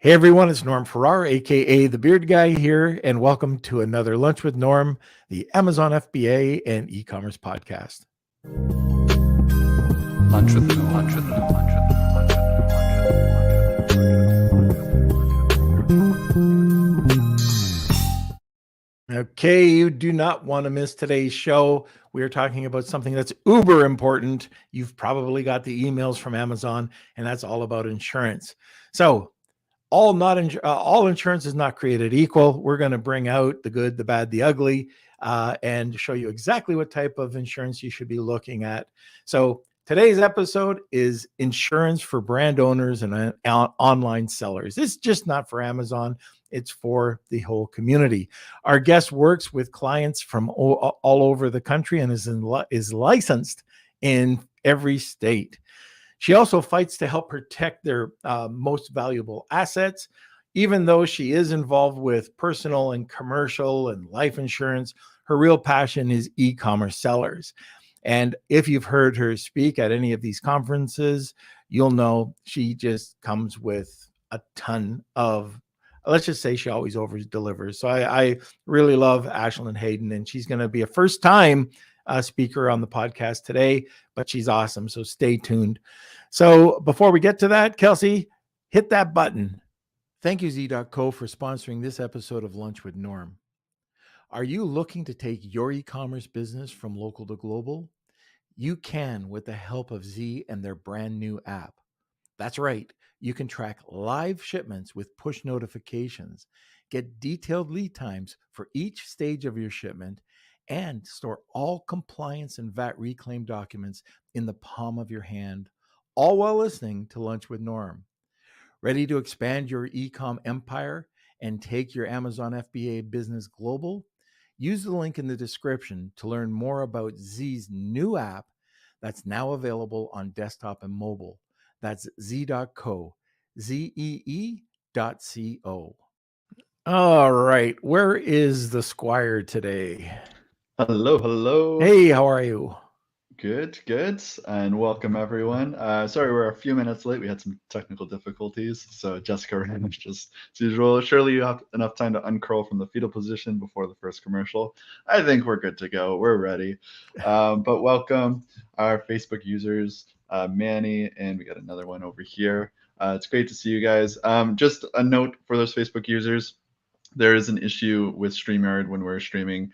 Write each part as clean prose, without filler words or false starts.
Hey everyone, it's Norm Farrar, aka the Beard Guy here, and welcome to another Lunch with Norm, the Amazon FBA and e-commerce podcast. Lunch with Norm. Lunch with Norm. Lunch with Norm. Lunch with Norm. Okay, you do not want to miss today's show. We are talking about something that's uber important. You've probably got the emails from Amazon, and that's all about insurance. So all insurance is not created equal. We're going to bring out the good, the bad, the ugly, and show you exactly what type of insurance you should be looking at. So today's episode is insurance for brand owners and online sellers. It's just not for Amazon. It's for the whole community. Our guest works with clients from all over the country and is licensed in every state. She also fights to help protect their most valuable assets. Even though she is involved with personal and commercial and life insurance, her real passion is e-commerce sellers. And if you've heard her speak at any of these conferences, you'll know she just comes with a ton of, let's just say she always over delivers. So I really love Ashlin Hadden, and she's going to be a first time speaker on the podcast today, but she's awesome. So stay tuned. So before we get to that, Kelsey, hit that button. Thank you, Z.co, for sponsoring this episode of Lunch with Norm. Are you looking to take your e-commerce business from local to global? You can with the help of Z and their brand new app. That's right. You can track live shipments with push notifications, get detailed lead times for each stage of your shipment, and store all compliance and VAT reclaim documents in the palm of your hand, all while listening to Lunch with Norm. Ready to expand your e-com empire and take your Amazon FBA business global? Use the link in the description to learn more about Z's new app that's now available on desktop and mobile. That's Z.co, ZEE.co. All right, where is the Squire today? Hello. Hey, how are you? Good, and welcome everyone. Sorry we're a few minutes late. We had some technical difficulties, so Jessica ran just as usual. Surely you have enough time to uncurl from the fetal position before the first commercial. I think we're good to go. We're ready. But welcome our Facebook users, Manny, and we got another one over here. It's great to see you guys. Just a note for those Facebook users, there is an issue with StreamYard when we're streaming.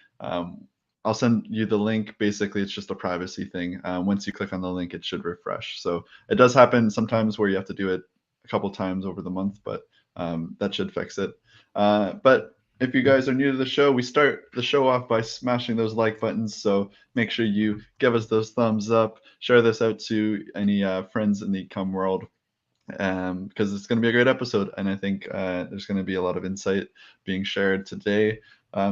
I'll send you the link. Basically, it's just a privacy thing. Once you click on the link, it should refresh. So it does happen sometimes where you have to do it a couple times over the month, but that should fix it. But if you guys are new to the show, we start the show off by smashing those like buttons. So make sure you give us those thumbs up, share this out to any friends in the e-com world, because it's going to be a great episode. And I think there's going to be a lot of insight being shared today.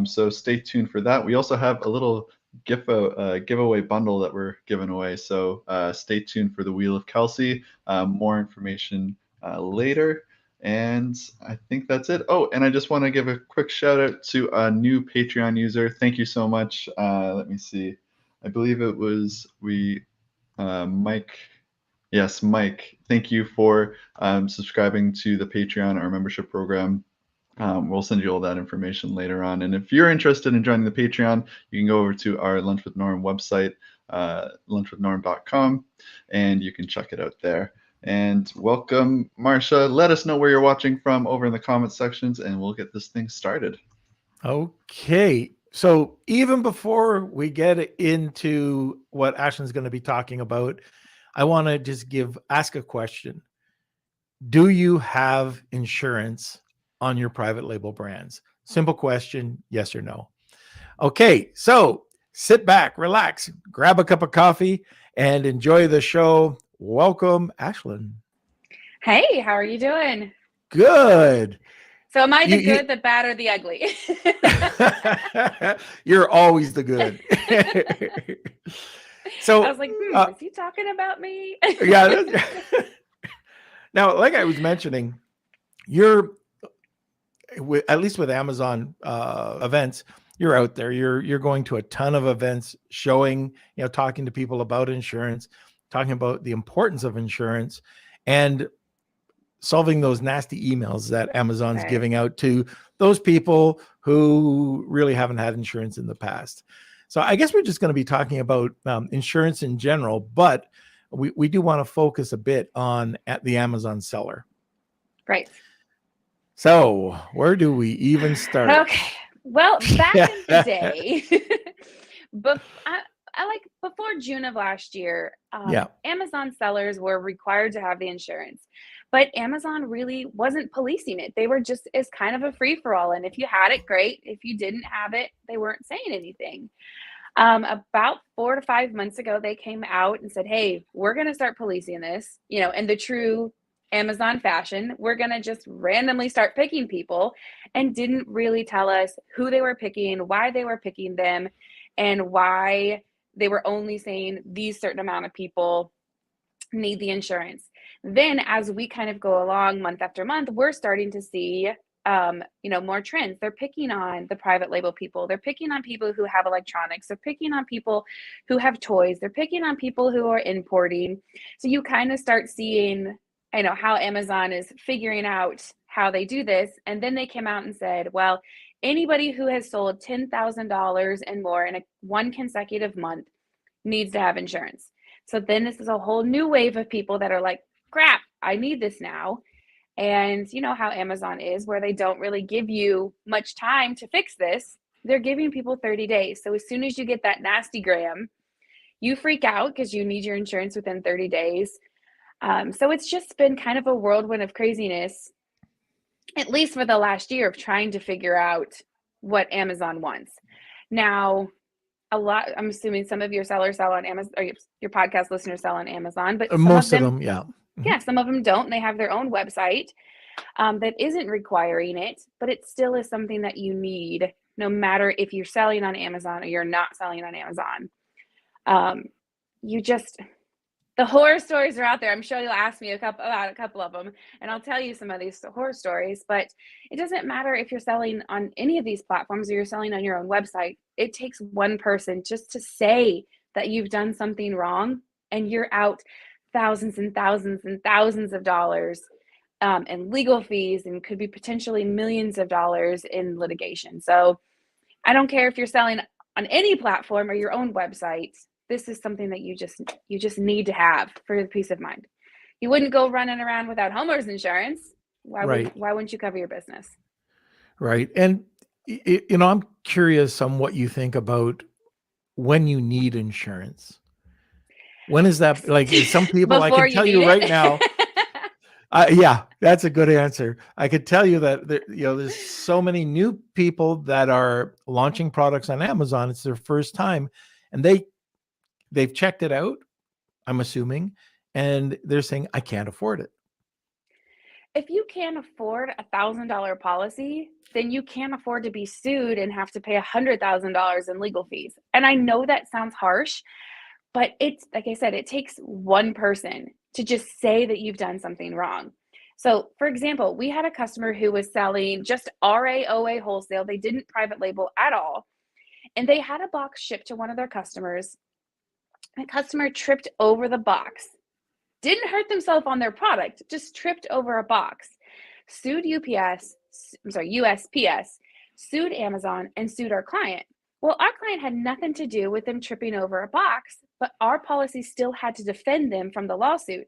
So stay tuned for that. We also have a little giveaway bundle that we're giving away. So stay tuned for the Wheel of Kelsey. More information later. And I think that's it. Oh, and I just want to give a quick shout out to a new Patreon user. Thank you so much. Let me see. I believe it was Mike. Yes, Mike. Thank you for subscribing to the Patreon, our membership program. We'll send you all that information later on. And if you're interested in joining the Patreon, you can go over to our Lunch with Norm website, lunchwithnorm.com, and you can check it out there. And welcome, Marcia. Let us know where you're watching from over in the comment sections, and we'll get this thing started. Okay. So even before we get into what Ashlin's going to be talking about, I want to just ask a question. Do you have insurance on your private label brands? Simple question, yes or no. Okay, so sit back, relax, grab a cup of coffee, and enjoy the show. Welcome, Ashlin. Hey, how are you doing? Good. So am I the good, the bad, or the ugly? You're always the good. So I was like, is he talking about me? Yeah. Now, like I was mentioning, you're at least with Amazon events, you're out there. You're going to a ton of events, showing, talking to people about insurance, talking about the importance of insurance, and solving those nasty emails that Amazon's Right. giving out to those people who really haven't had insurance in the past. So I guess we're just going to be talking about insurance in general, but we do want to focus a bit on at the Amazon seller. Right. So where do we even start? Okay. Well, back in the day, I like before June of last year, Yeah. Amazon sellers were required to have the insurance, but Amazon really wasn't policing it. They were just as kind of a free for all. And if you had it, great. If you didn't have it, they weren't saying anything. About 4 to 5 months ago, they came out and said, hey, we're going to start policing this, in the true Amazon fashion. We're going to just randomly start picking people, and didn't really tell us who they were picking, why they were picking them, and why they were only saying these certain amount of people need the insurance. Then as we kind of go along month after month, we're starting to see more trends. They're picking on the private label people. They're picking on people who have electronics. They're picking on people who have toys. They're picking on people who are importing. So you kind of start seeing, how Amazon is figuring out how they do this. And then they came out and said, well, anybody who has sold $10,000 and more in one consecutive month needs to have insurance. So then this is a whole new wave of people that are like, crap, I need this now. And you know how Amazon is, where they don't really give you much time to fix this. They're giving people 30 days. So as soon as you get that nasty gram, you freak out because you need your insurance within 30 days. So it's just been kind of a whirlwind of craziness, at least for the last year, of trying to figure out what Amazon wants. Now, I'm assuming some of your sellers sell on Amazon, or your podcast listeners sell on Amazon, but Most of them, yeah. Yeah, some of them don't. They have their own website that isn't requiring it, but it still is something that you need, no matter if you're selling on Amazon or you're not selling on Amazon. The horror stories are out there. I'm sure you'll ask me about a couple of them, and I'll tell you some of these horror stories, but it doesn't matter if you're selling on any of these platforms or you're selling on your own website. It takes one person just to say that you've done something wrong, and you're out thousands and thousands and thousands of dollars in legal fees, and could be potentially millions of dollars in litigation. So I don't care if you're selling on any platform or your own website. This is something that you just need to have for the peace of mind. You wouldn't go running around without homeowners insurance. Why wouldn't you cover your business? Right. And I'm curious on what you think about when you need insurance. When is that? Like some people, I can tell you right now. Yeah, that's a good answer. I could tell you that there's so many new people that are launching products on Amazon. It's their first time, and they've checked it out, I'm assuming, and they're saying, I can't afford it. If you can't afford $1,000 policy, then you can't afford to be sued and have to pay $100,000 in legal fees. And I know that sounds harsh, but it's, like I said, it takes one person to just say that you've done something wrong. So for example, we had a customer who was selling just RAOA wholesale. They didn't private label at all. And they had a box shipped to one of their customers. The customer tripped over the box. Didn't hurt themselves on their product, just tripped over a box. Sued USPS, sued Amazon, and sued our client. Well, our client had nothing to do with them tripping over a box, but our policy still had to defend them from the lawsuit.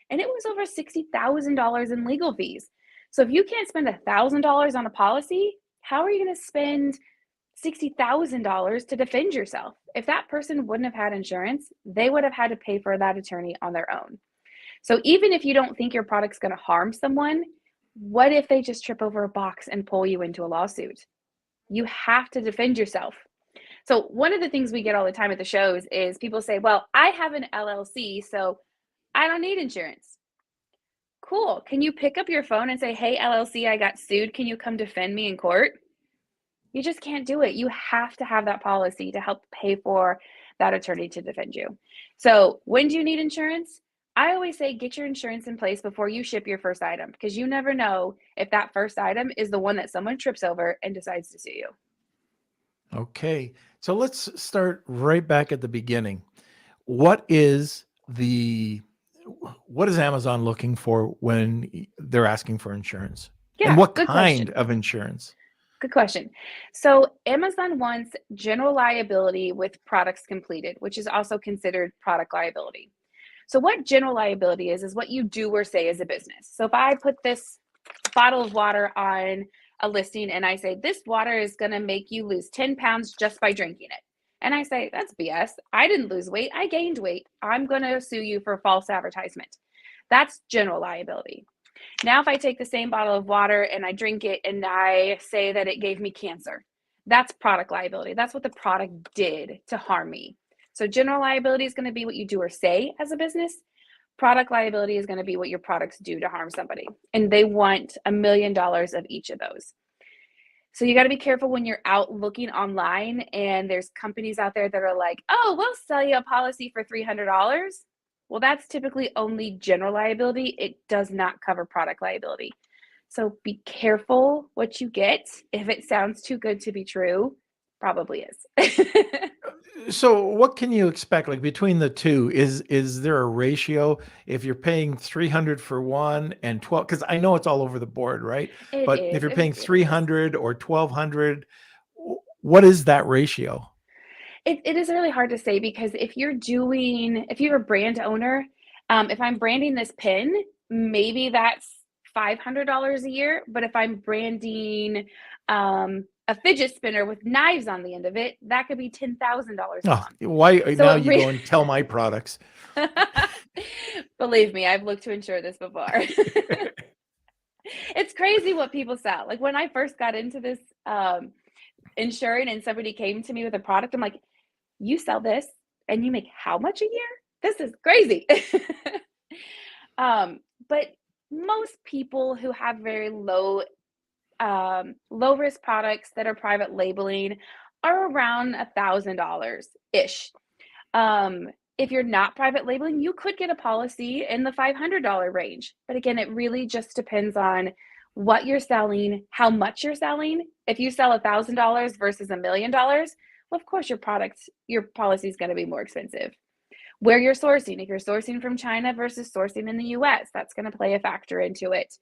And it was over $60,000 in legal fees. So if you can't spend $1,000 on a policy, how are you going to spend $60,000 to defend yourself? If that person wouldn't have had insurance, they would have had to pay for that attorney on their own. So even if you don't think your product's going to harm someone, what if they just trip over a box and pull you into a lawsuit? You have to defend yourself. So one of the things we get all the time at the shows is people say, well, I have an LLC, so I don't need insurance. Cool. Can you pick up your phone and say, hey, LLC, I got sued. Can you come defend me in court? You just can't do it. You have to have that policy to help pay for that attorney to defend you. So when do you need insurance? I always say get your insurance in place before you ship your first item, because you never know if that first item is the one that someone trips over and decides to sue you. Okay. So let's start right back at the beginning. What is the what is Amazon looking for when they're asking for insurance? Yeah, And what good kind question. of insurance? Good question. So Amazon wants general liability with products completed, which is also considered product liability. So what general liability is what you do or say as a business. So if I put this bottle of water on a listing and I say, this water is going to make you lose 10 pounds just by drinking it. And I say, that's BS. I didn't lose weight. I gained weight. I'm going to sue you for false advertisement. That's general liability. Now, if I take the same bottle of water and I drink it and I say that it gave me cancer, that's product liability. That's what the product did to harm me. So general liability is going to be what you do or say as a business. Product liability is going to be what your products do to harm somebody. And they want $1 million of each of those. So you got to be careful when you're out looking online and there's companies out there that are like, oh, we'll sell you a policy for $300. Well, that's typically only general liability. It does not cover product liability. So be careful what you get. If it sounds too good to be true, probably is. So what can you expect like between the two? Is there a ratio if you're paying 300 for one and 12, because I know it's all over the board, right? It But if is. you're It paying really is. 300 or 1200, what is that ratio? It is really hard to say because if you're a brand owner, if I'm branding this pin, maybe that's $500 a year. But if I'm branding a fidget spinner with knives on the end of it, that could be $10,000 a Oh, month. why So now it you go and tell my products? Believe me, I've looked to insure this before. It's crazy what people sell. Like when I first got into this insuring and somebody came to me with a product, I'm like, you sell this and you make how much a year? This is crazy. But most people who have very low risk products that are private labeling are around $1,000 ish. If you're not private labeling, you could get a policy in the $500 range. But again, it really just depends on what you're selling, how much you're selling. If you sell $1,000 versus $1 million, well, of course your policy is going to be more expensive. Where you're sourcing, if you're sourcing from China versus sourcing in the US, that's going to play a factor into it.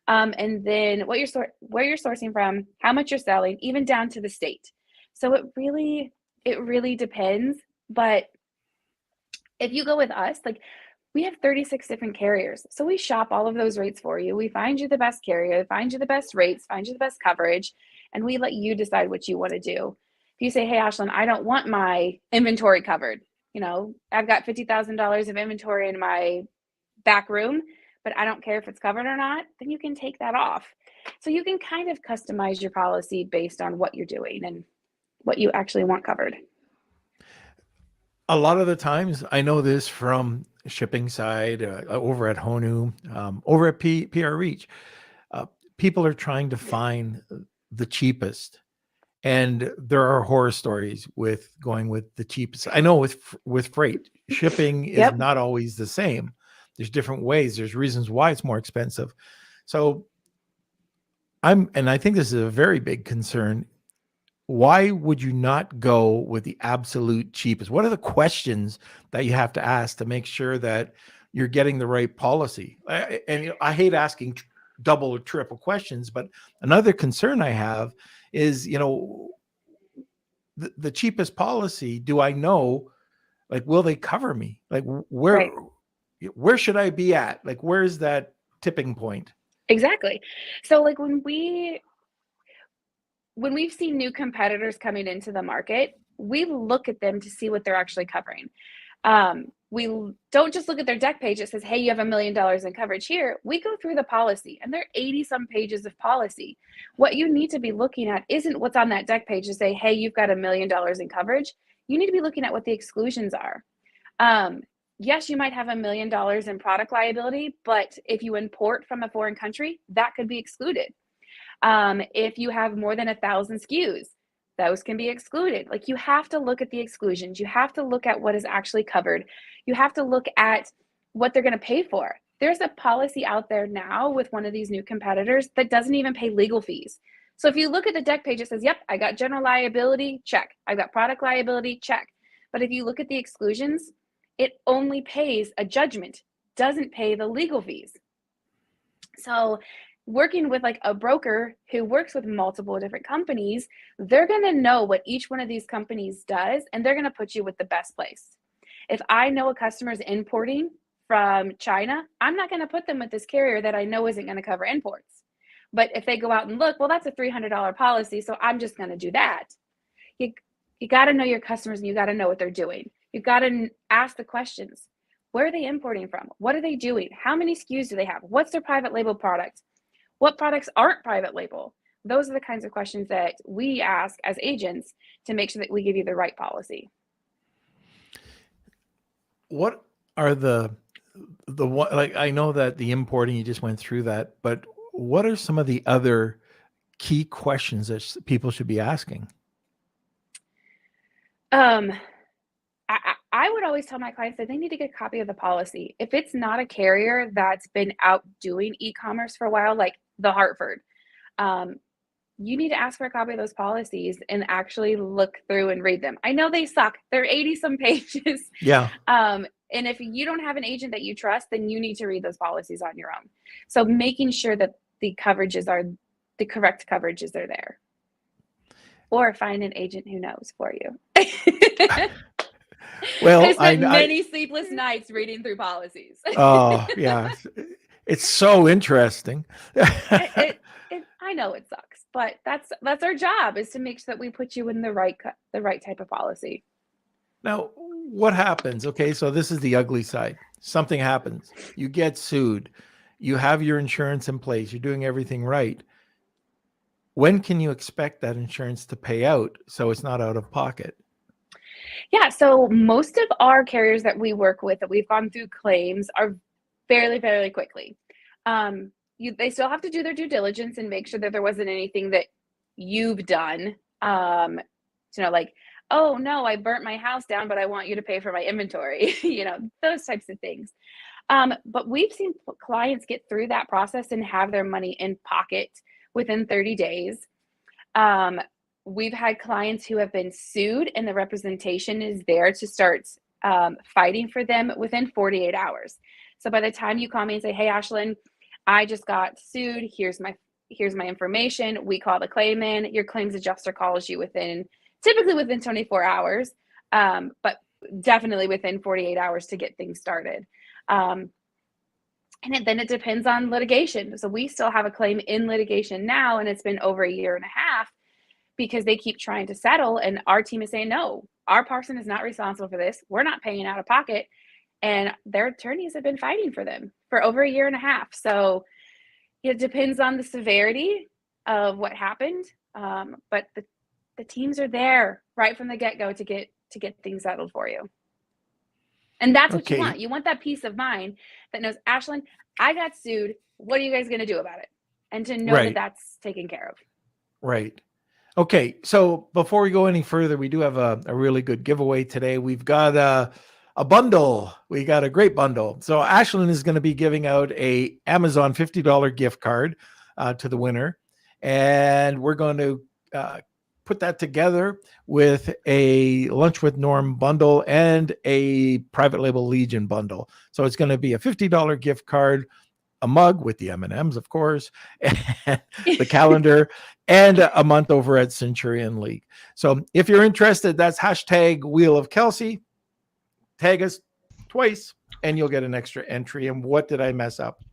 And then where you're sourcing from, how much you're selling, even down to the state. So it really depends. But if you go with us, like we have 36 different carriers. So we shop all of those rates for you. We find you the best carrier, find you the best rates, find you the best coverage, and we let you decide what you want to do. If you say, hey, Ashlin, I don't want my inventory covered. I've got $50,000 of inventory in my back room, but I don't care if it's covered or not, then you can take that off. So you can kind of customize your policy based on what you're doing and what you actually want covered. A lot of the times, I know this from shipping side, over at Honu, over at PR Reach, people are trying to find the cheapest. And there are horror stories with going with the cheapest. I know with freight, shipping is Yep. not always the same. There's different ways. There's reasons why it's more expensive. So I think this is a very big concern. Why would you not go with the absolute cheapest? What are the questions that you have to ask to make sure that you're getting the right policy? And I hate asking double or triple questions, but another concern I have is, the cheapest policy, do I know, like, will they cover me? Like Right. where should I be at? Like, where's that tipping point? Exactly. So like when we've seen new competitors coming into the market, we look at them to see what they're actually covering. We don't just look at their deck page that says, hey, you have $1 million in coverage here. We go through the policy and there are 80 some pages of policy. What you need to be looking at isn't what's on that deck page to say, hey, you've got $1 million in coverage. You need to be looking at what the exclusions are. Yes, you might have $1 million in product liability, but if you import from a foreign country, that could be excluded. If you have more than 1,000 SKUs, those can be excluded. Like you have to look at the exclusions. You have to look at what is actually covered. You have to look at what they're going to pay for. There's a policy out there now with one of these new competitors that doesn't even pay legal fees. So if you look at the deck page, it says, yep, I got general liability, check. I've got product liability, check. But if you look at the exclusions, it only pays a judgment, doesn't pay the legal fees. So working with like a broker who works with multiple different companies, they're going to know what each one of these companies does, and they're going to put you with the best place. If I know a customer is importing from China, I'm not going to put them with this carrier that I know isn't going to cover imports. But if they go out and look, well, that's a $300 policy, so I'm just going to do that. You got to know your customers, and you got to know what they're doing. You've got to ask the questions. Where are they importing from? What are they doing? How many SKUs do they have? What's their private label product? What products aren't private label? Those are the kinds of questions that we ask as agents to make sure that we give you the right policy. What are the like, I know that the importing, you just went through that, but what are some of the other key questions that people should be asking? I would always tell my clients that they need to get a copy of the policy. If it's not a carrier that's been out doing e-commerce for a while, like the Hartford, you need to ask for a copy of those policies and actually look through and read them. I know they suck. They're 80 some pages. Yeah. And if you don't have an agent that you trust, then you need to read those policies on your own. So making sure that the coverages are the correct coverages are there. Or find an agent who knows for you. Well, I spent many sleepless nights reading through policies. Oh, yeah. It's so interesting. I know it sucks, but that's our job, is to make sure that we put you in the right type of policy. Now, what happens? Okay, so this is the ugly side. Something happens. You get sued. You have your insurance in place. You're doing everything right. When can you expect that insurance to pay out so it's not out of pocket? Yeah, so most of our carriers that we work with that we've gone through claims are fairly quickly. They still have to do their due diligence and make sure that there wasn't anything that you've done. Like, oh no, I burnt my house down, but I want you to pay for my inventory. Those types of things. But we've seen clients get through that process and have their money in pocket within 30 days. We've had clients who have been sued, and the representation is there to start fighting for them within 48 hours. So by the time you call me and say, hey, Ashlin, I just got sued. Here's my information. We call the claim in. Your claims adjuster calls you typically within 24 hours, but definitely within 48 hours to get things started. And then it depends on litigation. So we still have a claim in litigation now, and it's been over a year and a half because they keep trying to settle. And our team is saying, no, our person is not responsible for this. We're not paying out of pocket. And their attorneys have been fighting for them for over a year and a half. So it depends on the severity of what happened. But the teams are there right from the get-go to get things settled for you. And that's what you want. You want that peace of mind that knows, Ashlin, I got sued. What are you guys going to do about it? And to know that that's taken care of. Right. Okay. So before we go any further, we do have a really good giveaway today. We've got a bundle. We got a great bundle. So Ashlin is going to be giving out a Amazon $50 gift card to the winner. And we're going to put that together with a Lunch with Norm bundle and a private label Legion bundle. So it's going to be a $50 gift card, a mug with the M&Ms, of course, and the calendar, and a month over at Centurion League. So if you're interested, that's hashtag Wheel of Kelsey. Tag us twice, and you'll get an extra entry. And what did I mess up?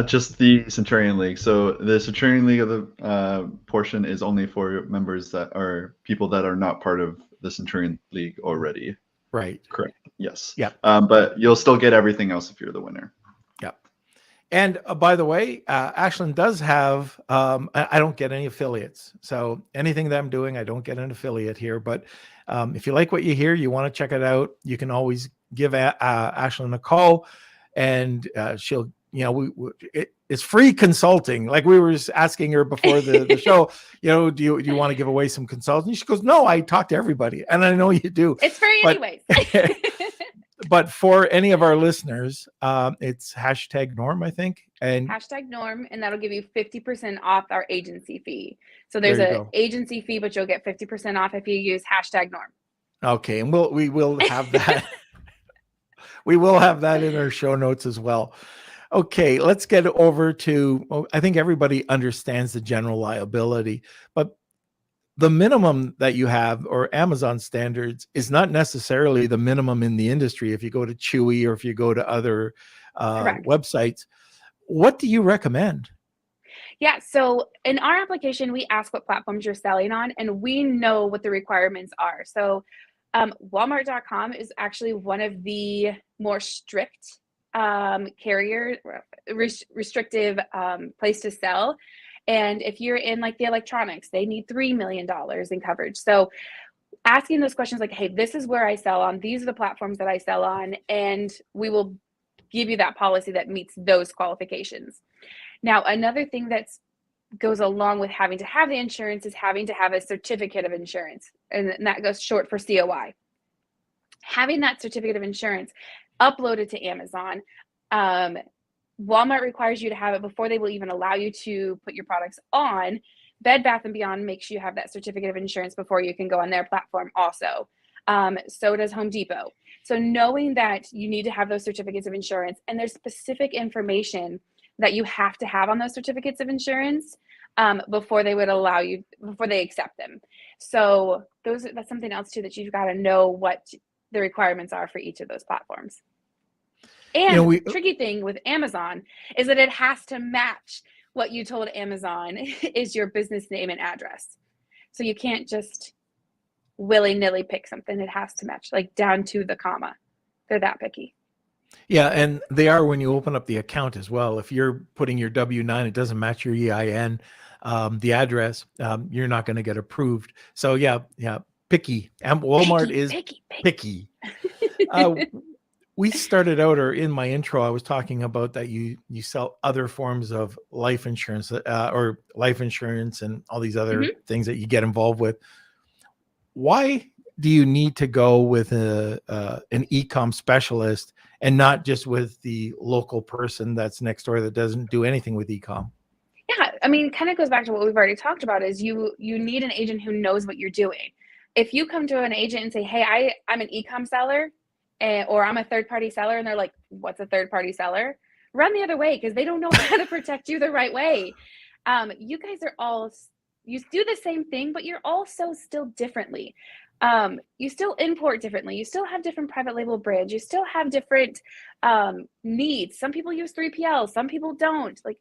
Just the Centurion League. So the Centurion League of the portion is only for members that are people that are not part of the Centurion League already. Right. Correct. Yes. Yeah. But you'll still get everything else if you're the winner. Yeah. And by the way, Ashlin does have, I don't get any affiliates. So anything that I'm doing, I don't get an affiliate here. But if you like what you hear, you want to check it out, you can always give Ashlin a call, and she'll, it's free consulting. Like we were asking her before the show, do you want to give away some consulting? She goes, no, I talk to everybody. And I know you do. It's free anyways. But for any of our listeners, it's hashtag Norm, I think. And hashtag Norm, and that'll give you 50% off our agency fee. So there's an agency fee, but you'll get 50% off if you use hashtag Norm. Okay. And we will have that. We will have that in our show notes as well. Okay, let's get over to, I think everybody understands the general liability, but the minimum that you have or Amazon standards is not necessarily the minimum in the industry. If you go to Chewy or if you go to other Correct. websites, what do you recommend? Yeah. So in our application, we ask what platforms you're selling on, and we know what the requirements are. So Walmart.com is actually one of the more strict carrier restrictive place to sell. And if you're in like the electronics, they need $3 million in coverage. So asking those questions like, hey, this is where I sell on, these are the platforms that I sell on, and we will give you that policy that meets those qualifications. Now, another thing that goes along with having to have the insurance is having to have a certificate of insurance, and that goes short for COI. Having that certificate of insurance uploaded to Amazon, Walmart requires you to have it before they will even allow you to put your products on. Bed Bath & Beyond makes you have that certificate of insurance before you can go on their platform also. So does Home Depot. So knowing that you need to have those certificates of insurance, and there's specific information that you have to have on those certificates of insurance before they would allow you, before they accept them. So that's something else too, that you've got to know what the requirements are for each of those platforms. And the tricky thing with Amazon is that it has to match what you told Amazon is your business name and address. So you can't just willy-nilly pick something. It has to match, like down to the comma. They're that picky. Yeah, and they are when you open up the account as well. If you're putting your W-9, it doesn't match your EIN, the address, you're not going to get approved. So yeah, picky. And Walmart is picky. We started out, or in my intro, I was talking about that you sell other forms of life insurance, or life insurance and all these other things that you get involved with. Why do you need to go with an e-com specialist and not just with the local person that's next door that doesn't do anything with e-com? Yeah, I mean, kind of goes back to what we've already talked about, is you need an agent who knows what you're doing. If you come to an agent and say, hey, I'm an e-com seller, or I'm a third-party seller, and they're like, what's a third-party seller? Run the other way, because they don't know how to protect you the right way. You guys are all, you do the same thing, but you're also still differently. You still import differently. You still have different private label brands. You still have different needs. Some people use 3PL, some people don't. Like,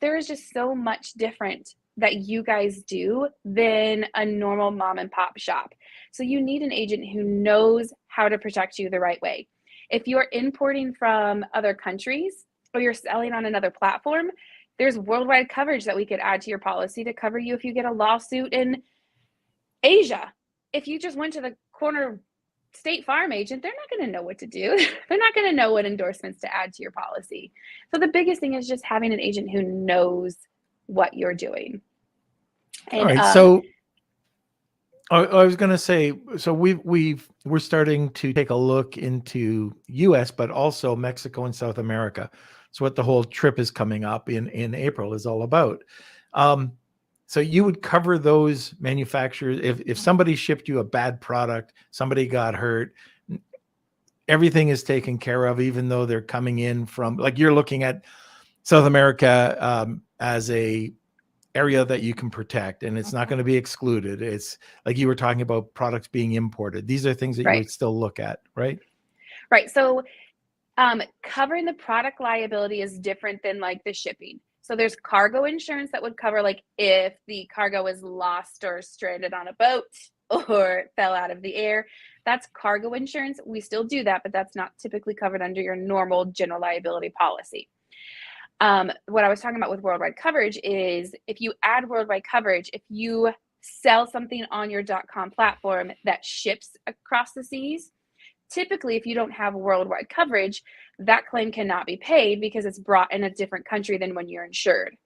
there is just so much different that you guys do than a normal mom and pop shop. So you need an agent who knows how to protect you the right way. If you're importing from other countries or you're selling on another platform, there's worldwide coverage that we could add to your policy to cover you if you get a lawsuit in Asia. If you just went to the corner State Farm agent, they're not going to know what to do. They're not going to know what endorsements to add to your policy. So the biggest thing is just having an agent who knows what you're doing. And, all right. So I was going to say, so we're starting to take a look into US, but also Mexico and South America. So what the whole trip is coming up in April is all about. So you would cover those manufacturers if somebody shipped you a bad product, somebody got hurt, everything is taken care of, even though they're coming in from, like, you're looking at South America as a area that you can protect, and it's not going to be excluded. It's like you were talking about products being imported. These are things that you would still look at, right? Right. So covering the product liability is different than like the shipping. So there's cargo insurance that would cover, like, if the cargo is lost or stranded on a boat or fell out of the air. That's cargo insurance. We still do that, but that's not typically covered under your normal general liability policy. What I was talking about with worldwide coverage is if you add worldwide coverage, if you sell something on your .com platform that ships across the seas, typically, if you don't have worldwide coverage, that claim cannot be paid because it's brought in a different country than when you're insured.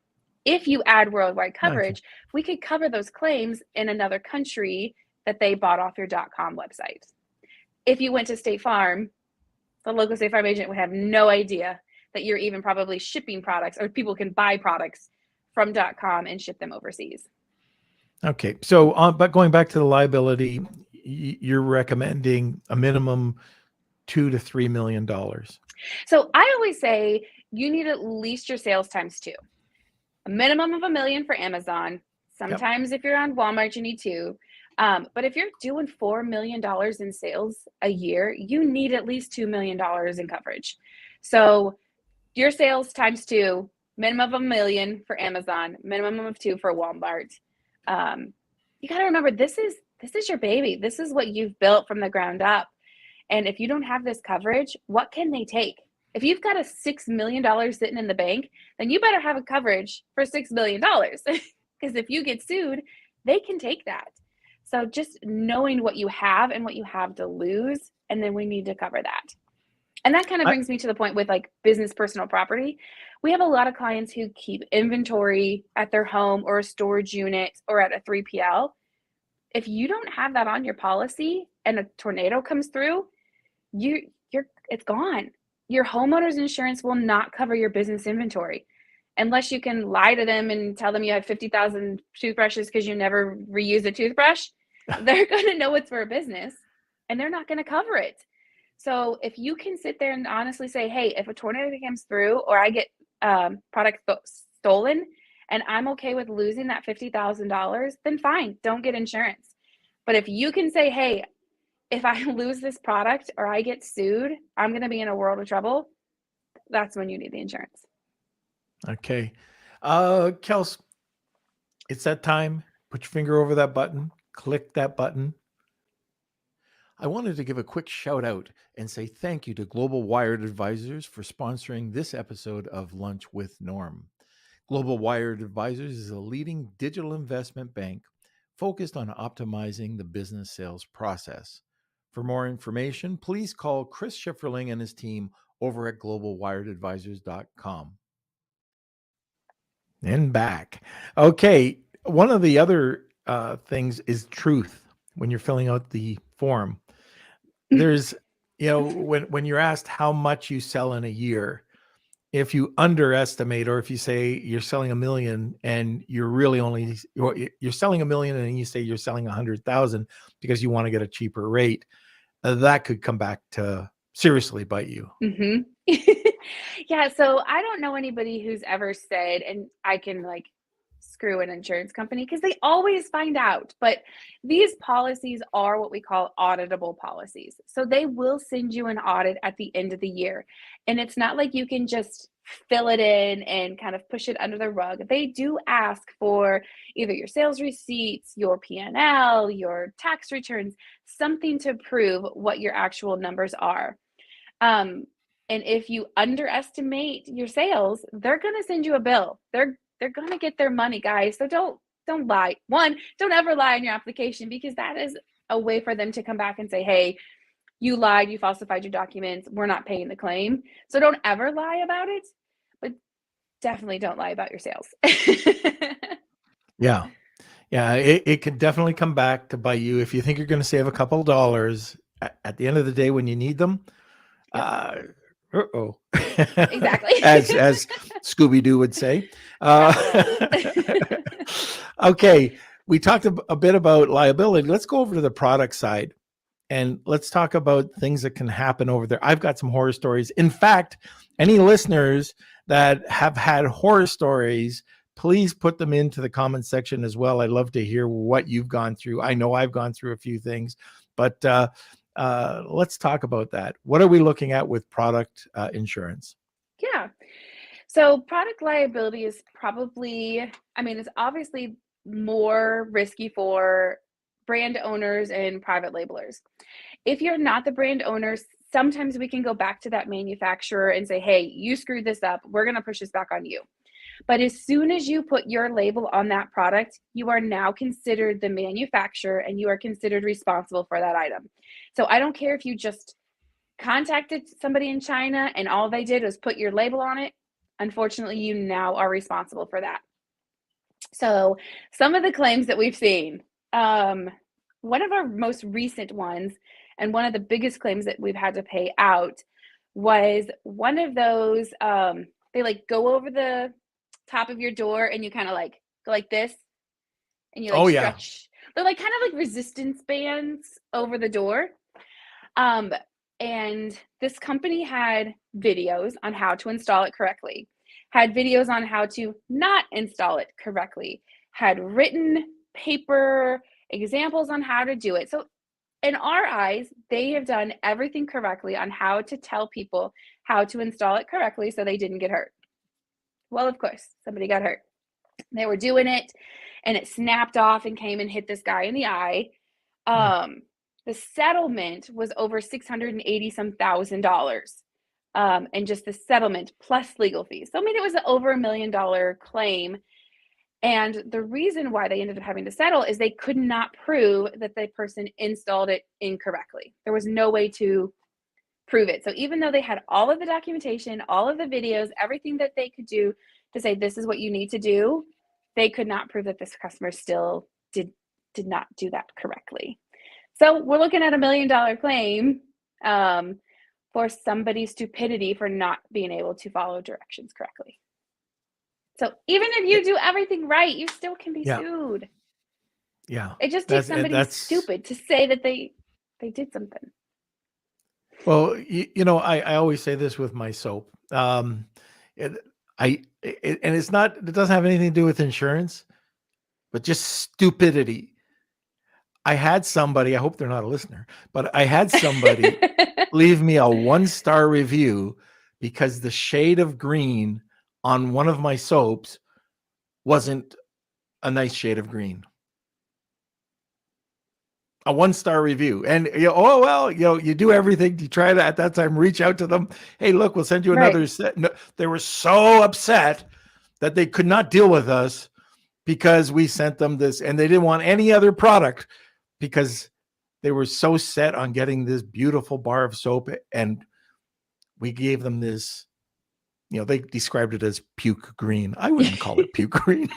If you add worldwide coverage, we could cover those claims in another country that they bought off your .com website. If you went to State Farm, the local State Farm agent would have no idea that you're even probably shipping products, or people can buy products from .com and ship them overseas. Okay. So, but going back to the liability, you're recommending a minimum $2 to $3 million? So I always say you need at least your sales times 2. A minimum of $1 million for Amazon. Sometimes if you're on Walmart, you need 2. But if you're doing $4 million in sales a year, you need at least $2 million in coverage. So your sales times 2, minimum of $1 million for Amazon, minimum of 2 for Walmart. You got to remember, this is your baby. This is what you've built from the ground up. And if you don't have this coverage, what can they take? If you've got a $6 million sitting in the bank, then you better have a coverage for $6 million. Because if you get sued, they can take that. So just knowing what you have and what you have to lose, and then we need to cover that. And that kind of brings me to the point with like business personal property. We have a lot of clients who keep inventory at their home or a storage unit or at a 3PL. If you don't have that on your policy and a tornado comes through, it's gone. Your homeowner's insurance will not cover your business inventory unless you can lie to them and tell them you have 50,000 toothbrushes because you never reuse a toothbrush. They're going to know it's for a business and they're not going to cover it. So if you can sit there and honestly say, hey, if a tornado comes through or I get product stolen and I'm okay with losing that $50,000, then fine, don't get insurance. But if you can say, hey, if I lose this product or I get sued, I'm going to be in a world of trouble, that's when you need the insurance. Okay. Kels, it's that time. Put your finger over that button, click that button. I wanted to give a quick shout out and say thank you to Global Wired Advisors for sponsoring this episode of Lunch with Norm. Global Wired Advisors is a leading digital investment bank focused on optimizing the business sales process. For more information, please call Chris Schifferling and his team over at globalwiredadvisors.com. And back. Okay, one of the other things is truth when you're filling out the form. There's, when you're asked how much you sell in a year, if you underestimate, or if you say you're selling 1 million and you're really only, you're selling 1 million and you say you're selling 100,000 because you want to get a cheaper rate, that could come back to seriously bite you. Mm-hmm. Yeah. So I don't know anybody who's ever said, and I can like screw an insurance company because they always find out. But these policies are what we call auditable policies. So they will send you an audit at the end of the year. And it's not like you can just fill it in and kind of push it under the rug. They do ask for either your sales receipts, your P&L, your tax returns, something to prove what your actual numbers are. And if you underestimate your sales, they're going to send you a bill. They're going to get their money, guys. So don't lie. One, don't ever lie on your application, because that is a way for them to come back and say, hey, you lied, you falsified your documents, we're not paying the claim. So don't ever lie about it, but definitely don't lie about your sales. Yeah. It could definitely come back to bite you if you think you're going to save a couple of dollars at the end of the day when you need them. Uh-oh. Exactly. as Scooby-Doo would say. Okay, we talked a bit about liability. Let's go over to the product side and let's talk about things that can happen over there. I've got some horror stories. In fact, any listeners that have had horror stories, please put them into the comment section as well. I'd love to hear what you've gone through. I know I've gone through a few things, but let's talk about that. What are we looking at with product insurance? Yeah. So product liability is probably, it's obviously more risky for brand owners and private labelers. If you're not the brand owner, sometimes we can go back to that manufacturer and say, hey, you screwed this up. We're going to push this back on you. But as soon as you put your label on that product, you are now considered the manufacturer and you are considered responsible for that item. So I don't care if you just contacted somebody in China and all they did was put your label on it. Unfortunately, you now are responsible for that. So some of the claims that we've seen, one of our most recent ones and one of the biggest claims that we've had to pay out was one of those, they like go over the top of your door and you kind of like go like this and you like stretch. They're like kind of like resistance bands over the door. And And this company had videos on how to install it correctly, had videos on how to not install it correctly, had written paper examples on how to do it. So in our eyes, they have done everything correctly on how to tell people how to install it correctly so they didn't get hurt. Well, of course, somebody got hurt. They were doing it and it snapped off and came and hit this guy in the eye. The settlement was over $680 some thousand. And just the settlement plus legal fees. So I mean, it was over $1 million claim. And the reason why they ended up having to settle is they could not prove that the person installed it incorrectly. There was no way to prove it. So even though they had all of the documentation, all of the videos, everything that they could do to say this is what you need to do, they could not prove that this customer still did not do that correctly. So we're looking at $1 million claim for somebody's stupidity for not being able to follow directions correctly. So even if you do everything right, you still can be sued. Yeah. It just takes somebody stupid to say that they did something. Well, I always say this with my soap. And it's not, it doesn't have anything to do with insurance, but just stupidity. I had somebody, I hope they're not a listener, but I had somebody leave me a 1-star review because the shade of green on one of my soaps wasn't a nice shade of green. A 1-star review. And you do everything. You try to at that time reach out to them. Hey, look, we'll send you another set. No, they were so upset that they could not deal with us because we sent them this, and they didn't want any other product because they were so set on getting this beautiful bar of soap. And we gave them this, they described it as puke green. I wouldn't call it puke green.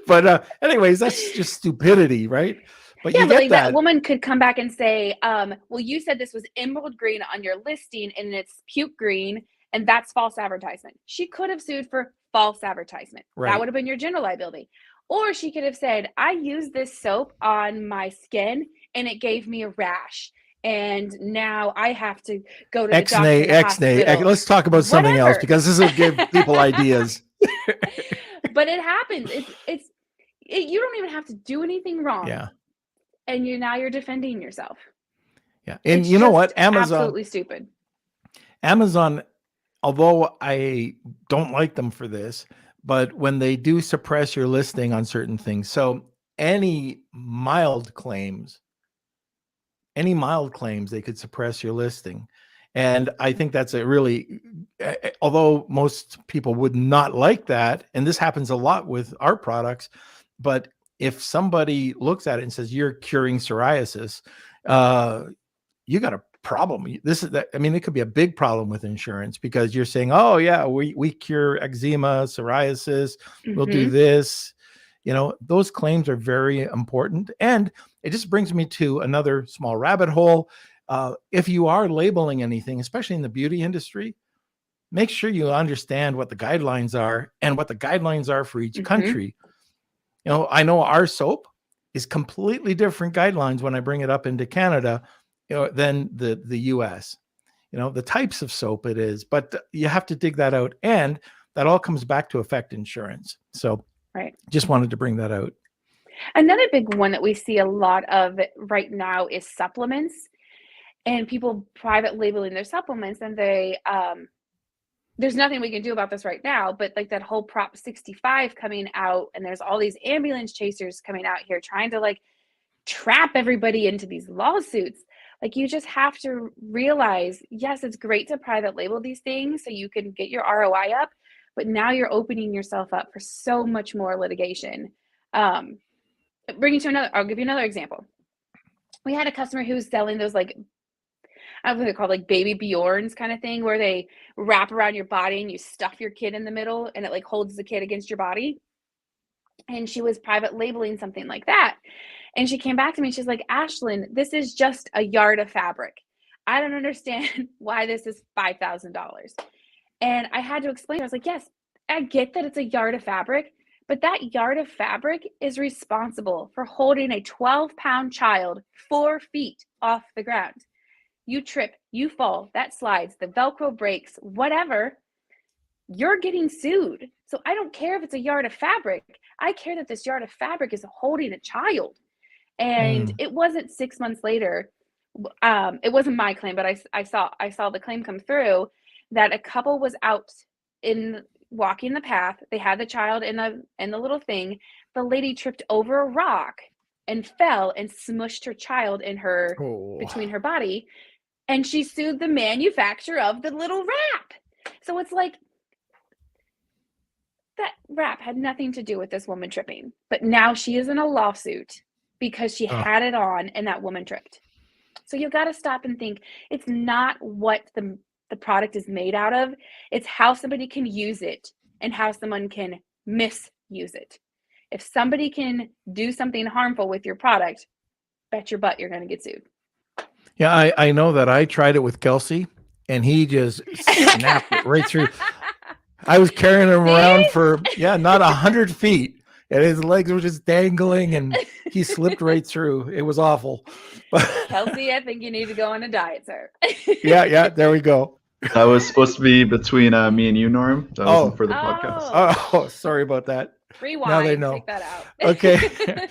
But anyways, that's just stupidity, right? But yeah, you but get like that woman could come back and say, well, you said this was emerald green on your listing and it's puke green, and that's false advertisement. She could have sued for false advertisement. Right. That would have been your general liability. Or she could have said, I used this soap on my skin and it gave me a rash. And now I have to go to the doctor. X-nay. Let's talk about something else, because this will give people ideas. But it happens. You don't even have to do anything wrong. Yeah. And now you're defending yourself. Yeah. And you know what? Amazon, absolutely stupid. Amazon, although I don't like them for this, but when they do suppress your listing on certain things, so any mild claims, they could suppress your listing. And I think that's a really, although most people would not like that, and this happens a lot with our products, but if somebody looks at it and says you're curing psoriasis, you got a problem. It could be a big problem with insurance, because you're saying, oh yeah, we cure eczema, psoriasis, we'll do this. Those claims are very important. And it just brings me to another small rabbit hole. If you are labeling anything, especially in the beauty industry, make sure you understand what the guidelines are and what the guidelines are for each country. I know our soap is completely different guidelines when I bring it up into Canada, than the US. The types of soap it is, but you have to dig that out, and that all comes back to affect insurance. So just wanted to bring that out. Another big one that we see a lot of right now is supplements, and people private labeling their supplements, and they there's nothing we can do about this right now, but like that whole Prop 65 coming out, and there's all these ambulance chasers coming out here trying to like trap everybody into these lawsuits. Like, you just have to realize, yes, it's great to private label these things so you can get your ROI up, but now you're opening yourself up for so much more litigation. I'll give you another example. We had a customer who was selling those, like, I don't know what they're called, like baby Bjorns kind of thing, where they wrap around your body and you stuff your kid in the middle and it like holds the kid against your body. And she was private labeling something like that. And she came back to me and she's like, Ashlin, this is just a yard of fabric. I don't understand why this is $5,000. And I had to explain. I was like, yes, I get that it's a yard of fabric, but that yard of fabric is responsible for holding a 12-pound child 4 feet off the ground. you trip, you fall, that slides, the Velcro breaks, whatever, you're getting sued. So I don't care if it's a yard of fabric. I care that this yard of fabric is holding a child. And Mm. it wasn't 6 months later. It wasn't my claim, but I saw the claim come through that a couple was out in walking the path. They had the child in the little thing. The lady tripped over a rock and fell and smushed her child in her Oh. between her body, and she sued the manufacturer of the little wrap. So it's like, that wrap had nothing to do with this woman tripping, but now she is in a lawsuit because she had it on and that woman tripped. So you've got to stop and think, it's not what the product is made out of, it's how somebody can use it and how someone can misuse it. If somebody can do something harmful with your product, bet your butt you're going to get sued. Yeah, I know that. I tried it with Kelsey, and he just snapped it right through. I was carrying him around for not 100 feet, and his legs were just dangling, and he slipped right through. It was awful. Kelsey, I think you need to go on a diet, sir. Yeah, there we go. That was supposed to be between me and you, Norm. That wasn't for the podcast. Oh, sorry about that. Rewind. Now they know. Take that out. Okay.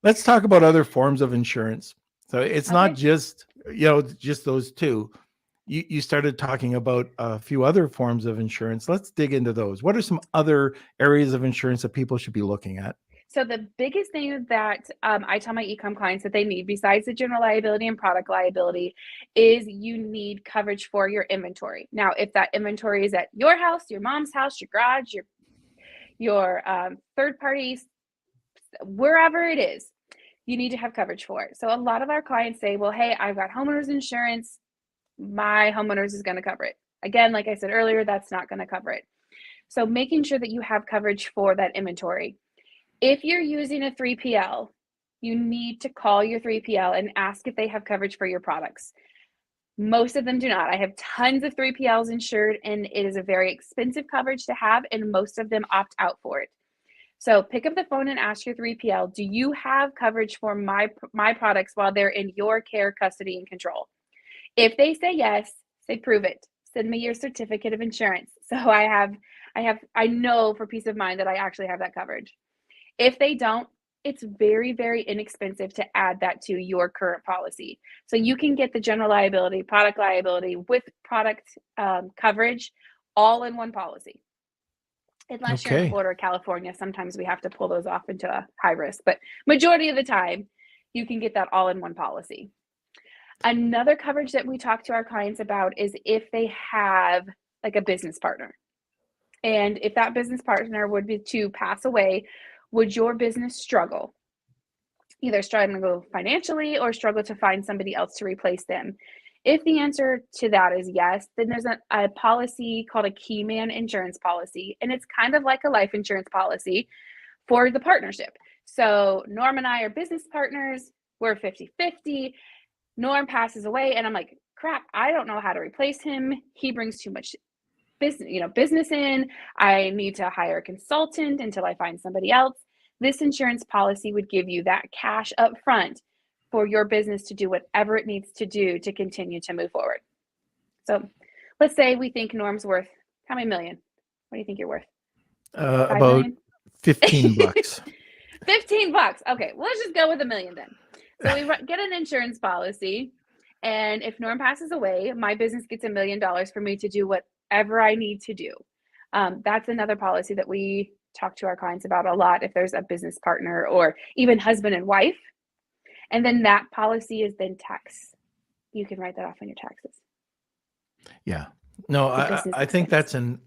Let's talk about other forms of insurance. So it's not just those two. You started talking about a few other forms of insurance. Let's dig into those. What are some other areas of insurance that people should be looking at? So the biggest thing that I tell my e-com clients that they need, besides the general liability and product liability, is you need coverage for your inventory. Now, if that inventory is at your house, your mom's house, your garage, your third parties, wherever it is, you need to have coverage for it. So a lot of our clients say, well, hey, I've got homeowners insurance. My homeowners is going to cover it. Again, like I said earlier, that's not going to cover it. So making sure that you have coverage for that inventory. If you're using a 3PL, you need to call your 3PL and ask if they have coverage for your products. Most of them do not. I have tons of 3PLs insured, and it is a very expensive coverage to have, and most of them opt out for it. So pick up the phone and ask your 3PL, do you have coverage for my products while they're in your care, custody, and control? If they say yes, say prove it. Send me your certificate of insurance. So I know for peace of mind that I actually have that coverage. If they don't, it's very, very inexpensive to add that to your current policy. So you can get the general liability, product liability with product coverage all in one policy. Unless you're in the border of California, sometimes we have to pull those off into a high risk, but majority of the time you can get that all in one policy. Another coverage that we talk to our clients about is if they have like a business partner. And if that business partner would be to pass away, would your business struggle? Either struggle financially or struggle to find somebody else to replace them? If the answer to that is yes, then there's a policy called a key man insurance policy. And it's kind of like a life insurance policy for the partnership. So Norm and I are business partners. We're 50-50. Norm passes away and I'm like, crap, I don't know how to replace him. He brings too much business in. I need to hire a consultant until I find somebody else. This insurance policy would give you that cash up front for your business to do whatever it needs to do to continue to move forward. So let's say we think Norm's worth how many million? What do you think you're worth? About million? $15. $15. Okay, well, let's just go with $1 million then. So we get an insurance policy, and if Norm passes away, my business gets $1 million for me to do whatever I need to do. That's another policy that we talk to our clients about a lot if there's a business partner or even husband and wife. And then that policy is then tax. You can write that off on your taxes. Yeah. No, I think that's an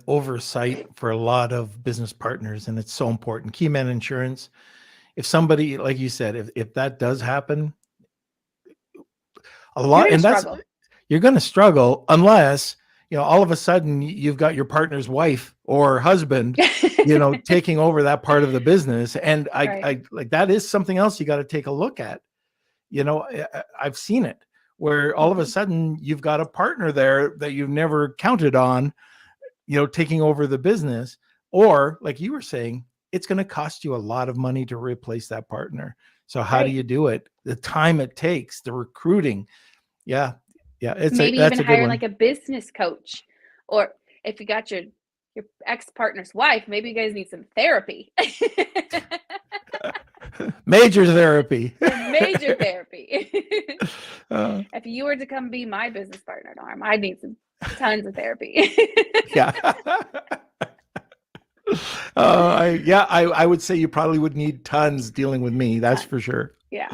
oversight for a lot of business partners, and it's so important. Key man insurance. If somebody, like you said, if that does happen, you're going to struggle unless, all of a sudden you've got your partner's wife or husband, taking over that part of the business. And I like, that is something else you got to take a look at. I've seen it where all of a sudden you've got a partner there that you've never counted on, taking over the business, or like you were saying, it's going to cost you a lot of money to replace that partner. So how do you do it? The time it takes, the recruiting, Yeah. Maybe That's even a good hiring one. like a business coach, or if you got your ex-partner's wife, maybe you guys need some therapy. Major therapy. Major therapy. Uh, If you were to come be my business partner, Norm, I'd need some tons of therapy. yeah. I would say you probably would need tons dealing with me. That's Tons. for sure. Yeah.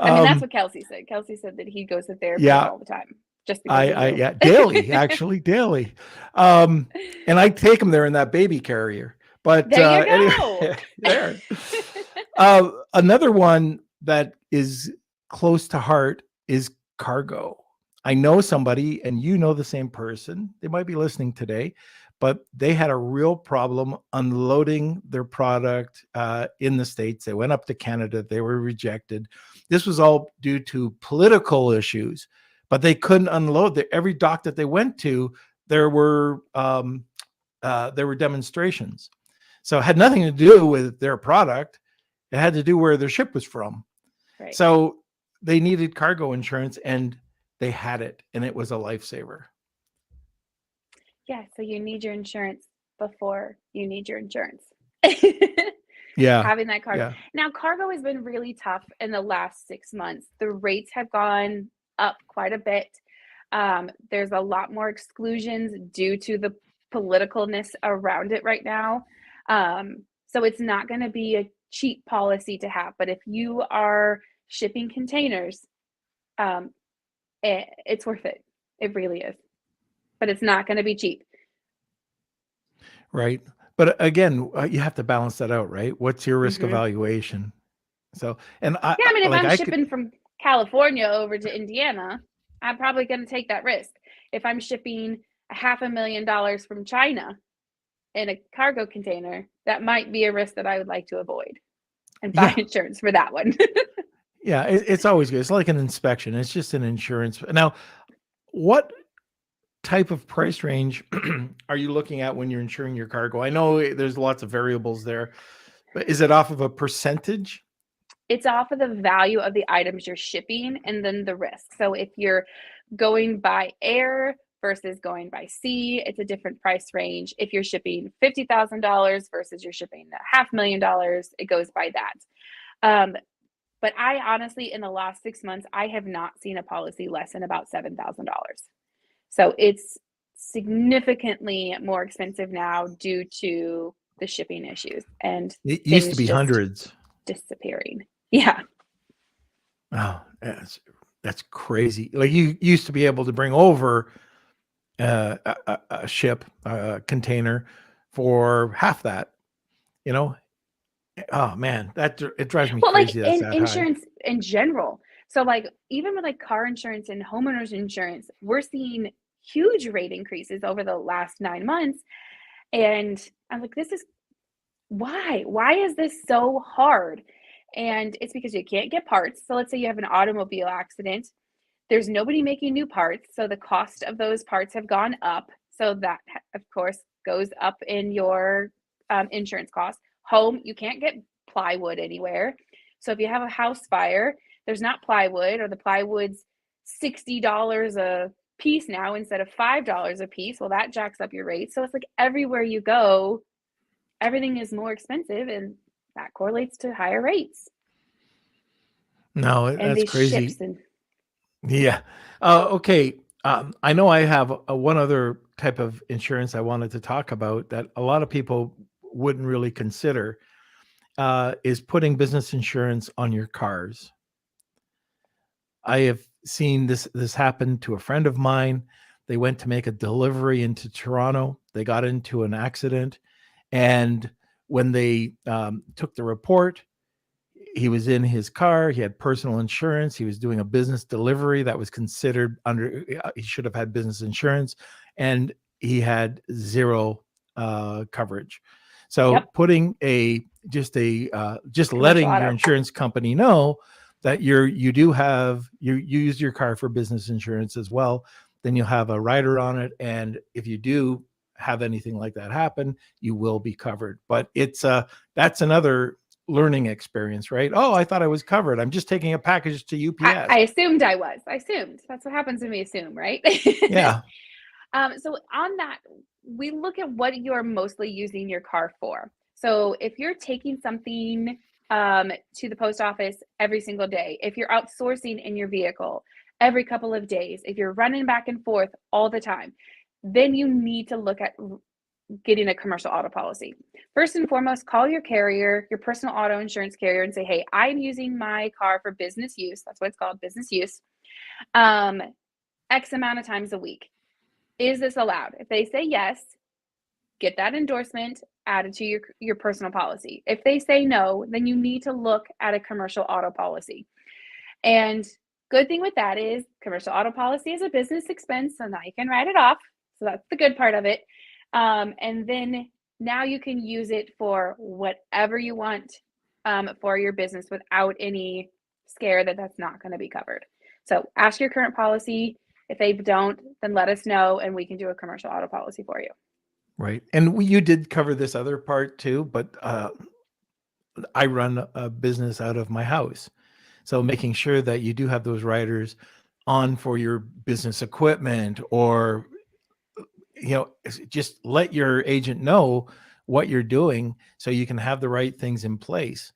I mean, that's Um, what Kelsey said. Kelsey said that he goes to therapy yeah, all the time just because of you. yeah, daily, actually, daily. And I take them there in that baby carrier. But There you anyway, go. there. Another one that is close to heart is cargo. I know somebody, and you know the same person. They might be listening today, but they had a real problem unloading their product in the States. They went up to Canada. They were rejected. This was all due to political issues, but they couldn't unload. Every dock that they went to, there were demonstrations. So it had nothing to do with their product. It had to do where their ship was from. Right. So they needed cargo insurance, and they had it, and it was a lifesaver. Yeah. So you need your insurance before you need your insurance. Yeah. Having that cargo. Yeah. Now, cargo has been really tough in the last 6 months. The rates have gone up quite a bit. There's a lot more exclusions due to the politicalness around it right now. So it's not going to be a cheap policy to have. But if you are shipping containers, it's worth it. It really is. But it's not going to be cheap. Right. But again, you have to balance that out, right? What's your risk Mhm. evaluation? So, and Yeah, I mean, if like I'm I shipping from California over to Indiana, I'm probably going to take that risk. If I'm shipping $500,000 from China in a cargo container, that might be a risk that I would like to avoid and buy Yeah. insurance for that one. Yeah, it's always good. It's like an inspection. It's just an insurance. Now, what type of price range are you looking at when you're insuring your cargo? I know there's lots of variables there, but is it off of a percentage? It's off of the value of the items you're shipping and then the risk. So if you're going by air versus going by sea, it's a different price range. If you're shipping $50,000 versus you're shipping $500,000, it goes by that. But I honestly, in the last 6 months, I have not seen a policy less than about $7,000. So it's significantly more expensive now due to the shipping issues and It used to things be just hundreds. disappearing. Yeah. Oh, that's crazy. Like you used to be able to bring over a ship, a container for half that, you know? Oh man, it drives me Well, like crazy. That's in that high. insurance in general. So like even with like car insurance and homeowners insurance, we're seeing huge rate increases over the last 9 months. And I'm like, this is why? Why is this so hard? And it's because you can't get parts. So let's say you have an automobile accident. There's nobody making new parts. So the cost of those parts have gone up. So that, of course, goes up in your insurance costs. Home, you can't get plywood anywhere. So if you have a house fire, there's not plywood, or the plywood's $60 a piece now instead of $5 a piece. Well, that jacks up your rate. So it's like everywhere you go, everything is more expensive, and that correlates to higher rates. No, And that's these crazy. ships and Yeah. Okay. I know I have one other type of insurance I wanted to talk about that a lot of people wouldn't really consider is putting business insurance on your cars. I have seen this happen to a friend of mine. They went to make a delivery into Toronto. They got into an accident, and when they took the report, he was in his car. He had personal insurance. He was doing a business delivery that was considered under. He should have had business insurance, and he had zero coverage. So Yep. putting just Commercial letting your auto. insurance company know that you use your car for business insurance as well, then you'll have a rider on it, and if you do have anything like that happen, you will be covered. But that's another learning experience, right? Oh, I thought I was covered. I'm just taking a package to UPS. I assumed I was. I assumed. That's what happens when we assume, right? Yeah. So on that, we look at what you're mostly using your car for. So if you're taking something to the post office every single day, if you're outsourcing in your vehicle every couple of days, if you're running back and forth all the time, then you need to look at getting a commercial auto policy. First and foremost, call your carrier, your personal auto insurance carrier, and say, hey, I'm using my car for business use. That's what it's called, business use. X amount of times a week. Is this allowed? If they say yes, get that endorsement added to your personal policy. If they say no, then you need to look at a commercial auto policy. And good thing with that is commercial auto policy is a business expense, so now you can write it off. So that's the good part of it. And then now you can use it for whatever you want for your business without any scare that that's not going to be covered. So ask your current policy. If they don't, then let us know and we can do a commercial auto policy for you. Right. And you did cover this other part too, but I run a business out of my house. So making sure that you do have those riders on for your business equipment, or, just let your agent know what you're doing so you can have the right things in place.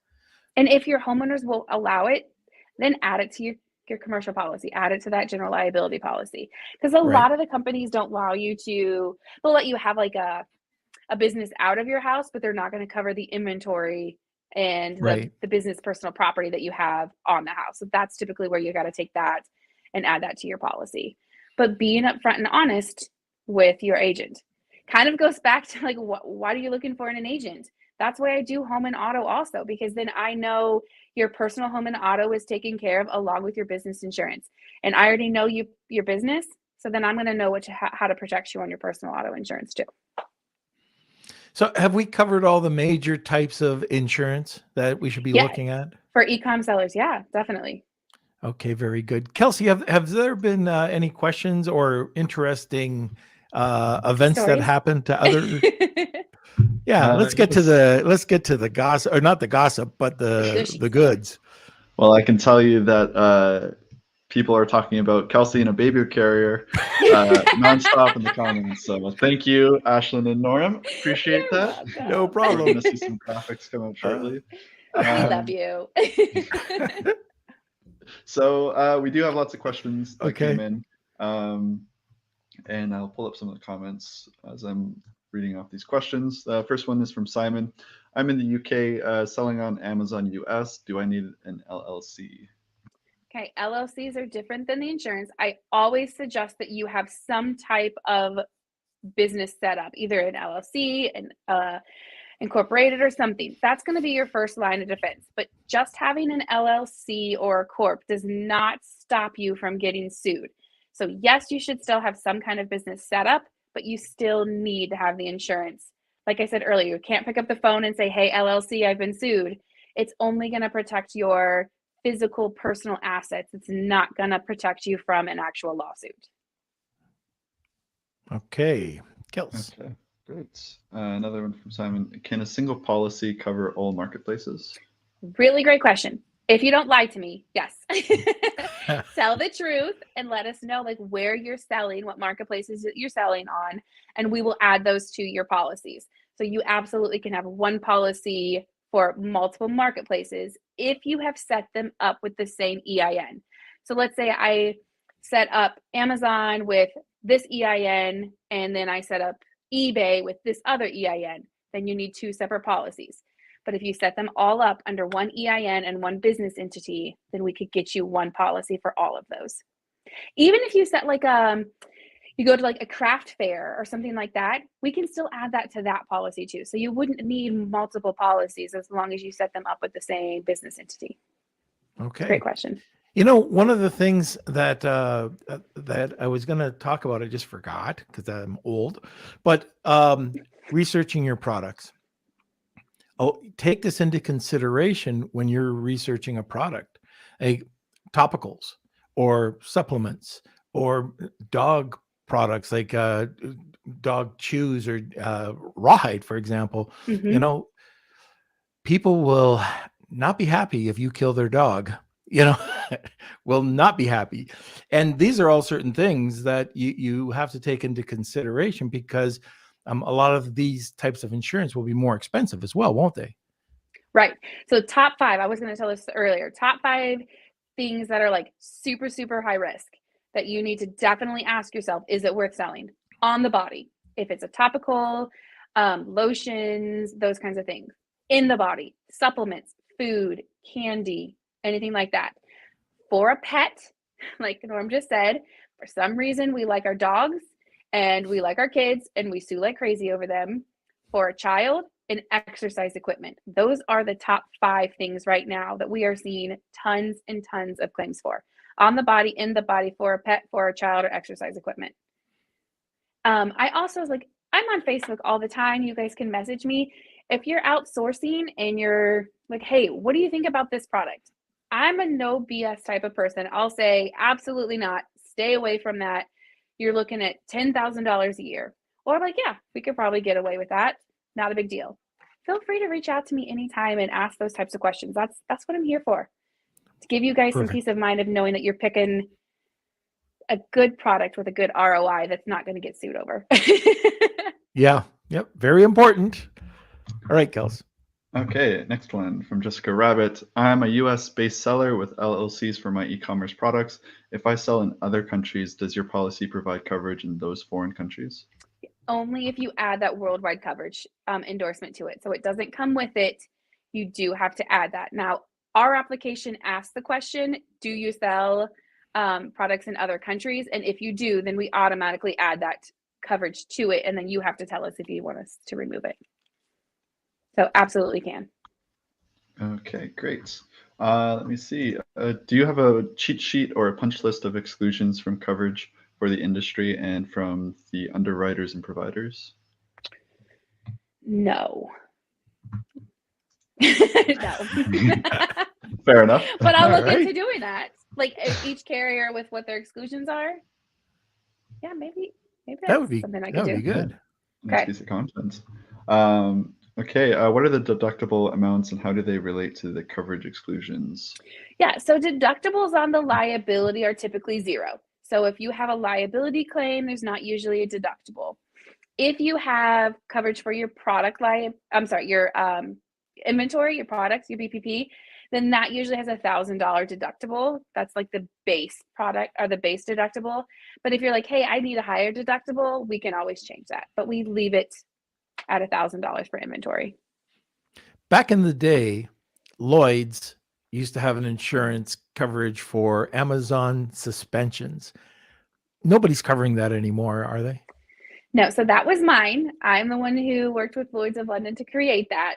And if your homeowners will allow it, then add it to your commercial policy, add it to that general liability policy. Because a lot of the companies don't allow you to, they'll let you have like a business out of your house, but they're not going to cover the inventory and the business personal property that you have on the house. So that's typically where you got to take that and add that to your policy. But being upfront and honest with your agent kind of goes back to like, what are you looking for in an agent? That's why I do home and auto also, because then I know your personal home and auto is taken care of along with your business insurance. And I already know your business. So then I'm going to know how to protect you on your personal auto insurance too. So have we covered all the major types of insurance that we should be looking at? For e-com sellers, yeah, definitely. Okay, very good. Kelsey, have there been any questions or interesting events that happened to other? Yeah, let's get to the gossip, or not the gossip, but the goods. Well, I can tell you that people are talking about Kelsey in a baby carrier nonstop in the comments. So thank you, Ashlin and Norm. Appreciate that. No problem. We're going to see some graphics come out shortly. I love you. So we do have lots of questions that Okay. came in. And I'll pull up some of the comments as I'm reading off these questions. The first one is from Simon. I'm in the UK selling on Amazon US. Do I need an LLC? Okay, LLCs are different than the insurance. I always suggest that you have some type of business set up, either an LLC, an incorporated, or something. That's going to be your first line of defense. But just having an LLC or a corp does not stop you from getting sued. So yes, you should still have some kind of business set up, but you still need to have the insurance. Like I said earlier, you can't pick up the phone and say, hey, LLC, I've been sued. It's only going to protect your physical personal assets. It's not going to protect you from an actual lawsuit. Okay. Kels. Okay, great. Another one from Simon. Can a single policy cover all marketplaces? Really great question. If you don't lie to me, yes. Tell the truth and let us know like where you're selling, what marketplaces you're selling on, and we will add those to your policies. So you absolutely can have one policy for multiple marketplaces if you have set them up with the same EIN. So let's say I set up Amazon with this EIN, and then I set up eBay with this other EIN, then you need two separate policies. But if you set them all up under one EIN and one business entity, then we could get you one policy for all of those. Even if you set like you go to like a craft fair or something like that, we can still add that to that policy too. So you wouldn't need multiple policies as long as you set them up with the same business entity. Okay. Great question. You know, one of the things that that I was going to talk about, I just forgot because I'm old, but researching your products. Oh, take this into consideration when you're researching a product, topicals or supplements or dog products like dog chews or rawhide, for example. Mm-hmm. You know, people will not be happy if you kill their dog, you know, will not be happy. And these are all certain things that you have to take into consideration, because a lot of these types of insurance will be more expensive as well, won't they? Right. So top 5, I was going to tell this earlier, top 5 things that are like super, super high risk that you need to definitely ask yourself, is it worth selling on the body? If it's a topical, lotions, those kinds of things. In the body, supplements, food, candy, anything like that. For a pet, like Norm just said, for some reason we like our dogs and we like our kids and we sue like crazy over them. For a child, and exercise equipment. Those are the top 5 things right now that we are seeing tons and tons of claims for. On the body, in the body, for a pet, for a child, or exercise equipment. I also was like, I'm on Facebook all the time. You guys can message me. If you're outsourcing and you're like, hey, what do you think about this product? I'm a no BS type of person. I'll say, absolutely not. Stay away from that. You're looking at $10,000 a year. Or I'm like, yeah, we could probably get away with that. Not a big deal. Feel free to reach out to me anytime and ask those types of questions. That's what I'm here for. To give you guys some Perfect. peace of mind of knowing that you're picking a good product with a good ROI that's not going to get sued over. Yeah. Yep. Very important. All right, Kels. Okay, next one from Jessica Rabbit. I'm a US-based seller with LLCs for my e-commerce products. If I sell in other countries, does your policy provide coverage in those foreign countries? Only if you add that worldwide coverage endorsement to it. So it doesn't come with it. You do have to add that. Now, our application asks the question, do you sell products in other countries? And if you do, then we automatically add that coverage to it. And then you have to tell us if you want us to remove it. So absolutely can. Okay, great. Let me see. Do you have a cheat sheet or a punch list of exclusions from coverage for the industry and from the underwriters and providers? No. No. Fair enough. But I'll look All right. into doing that. Like each carrier with what their exclusions are. Yeah, maybe That that's would be something I that could would do. be good. Nice Okay. piece of content. Okay, what are the deductible amounts and how do they relate to the coverage exclusions? Yeah, so deductibles on the liability are typically 0. So if you have a liability claim, there's not usually a deductible. If you have coverage for your product your inventory, your products, your BPP, then that usually has $1,000 deductible. That's like the base product or the base deductible. But if you're like, hey, I need a higher deductible, we can always change that. But we leave it at $1,000 for inventory. Back in the day, Lloyd's used to have an insurance coverage for Amazon suspensions. Nobody's covering that anymore, are they? No, so that was mine. I'm the one who worked with Lloyd's of London to create that.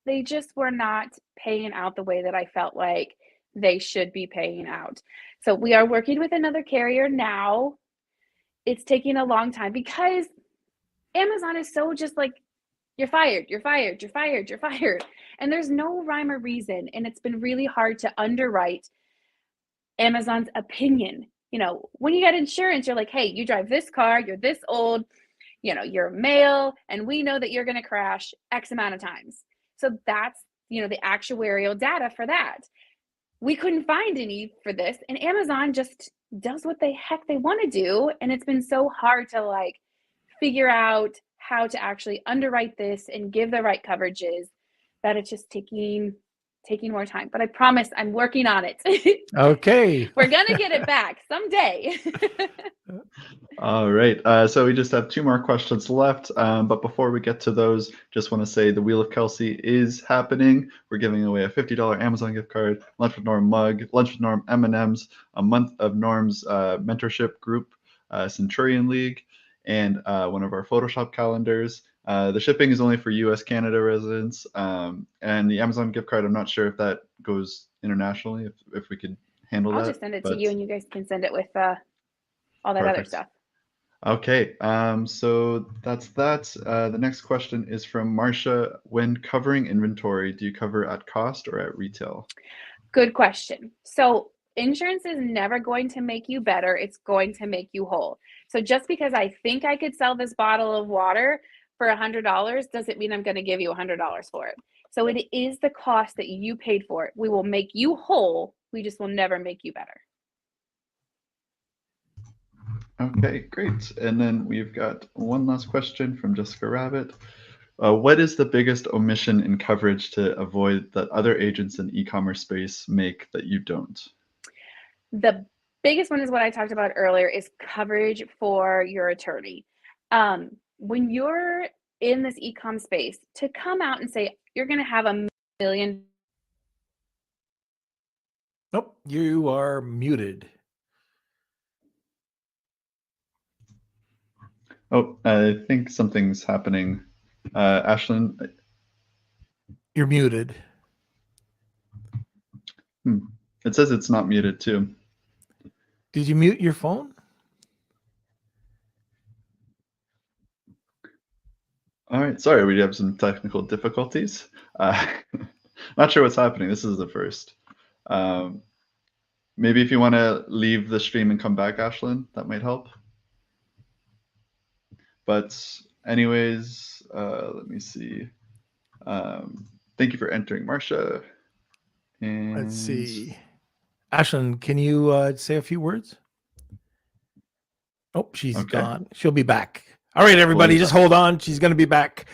They just were not paying out the way that I felt like they should be paying out. So we are working with another carrier now. It's taking a long time because Amazon is so just like, you're fired, you're fired, you're fired, you're fired. And there's no rhyme or reason. And it's been really hard to underwrite Amazon's opinion. You know, when you get insurance, you're like, hey, you drive this car, you're this old, you know, you're male, and we know that you're going to crash X amount of times. So that's, you know, the actuarial data for that. We couldn't find any for this, and Amazon just does what the heck they want to do. And it's been so hard to like figure out how to actually underwrite this and give the right coverages that it's just taking more time. But I promise I'm working on it. Okay. We're going to get it back someday. All right, so we just have 2 more questions left, but before we get to those, just want to say the Wheel of Kelsey is happening. We're giving away a $50 Amazon gift card, Lunch with Norm mug, Lunch with Norm M&Ms, a month of Norm's mentorship group, Centurion League, and one of our Photoshop calendars. The shipping is only for US, Canada residents, and the Amazon gift card, I'm not sure if that goes internationally, if we could handle that. I'll just send it to you and you guys can send it with all that Perfect. other stuff. Okay, so that's that. The next question is from Marcia. When covering inventory, do you cover at cost or at retail? Good question. So insurance is never going to make you better. It's going to make you whole. So just because I think I could sell this bottle of water for $100 doesn't mean I'm going to give you $100 for it. So it is the cost that you paid for it. We will make you whole. We just will never make you better. Okay, great. And then we've got one last question from Jessica Rabbit. What is the biggest omission in coverage to avoid that other agents in e-commerce space make that you don't? The biggest one is what I talked about earlier, is coverage for your attorney. When you're in this e-com space, to come out and say you're going to have $1 million. Nope, you are muted. Oh, I think something's happening. Ashlyn, You're muted. it says it's not muted too. Did you mute your phone? All right, sorry, we have some technical difficulties. Not sure what's happening. This is the first. Maybe if you want to leave the stream and come back, Ashlyn, that might help. But anyways, let me see. Thank you for entering, Marcia. And Let's see. Ashlyn, can you say a few words? Oh, she's Okay. gone. She'll be back. All right, everybody, just hold on. She's going to be back.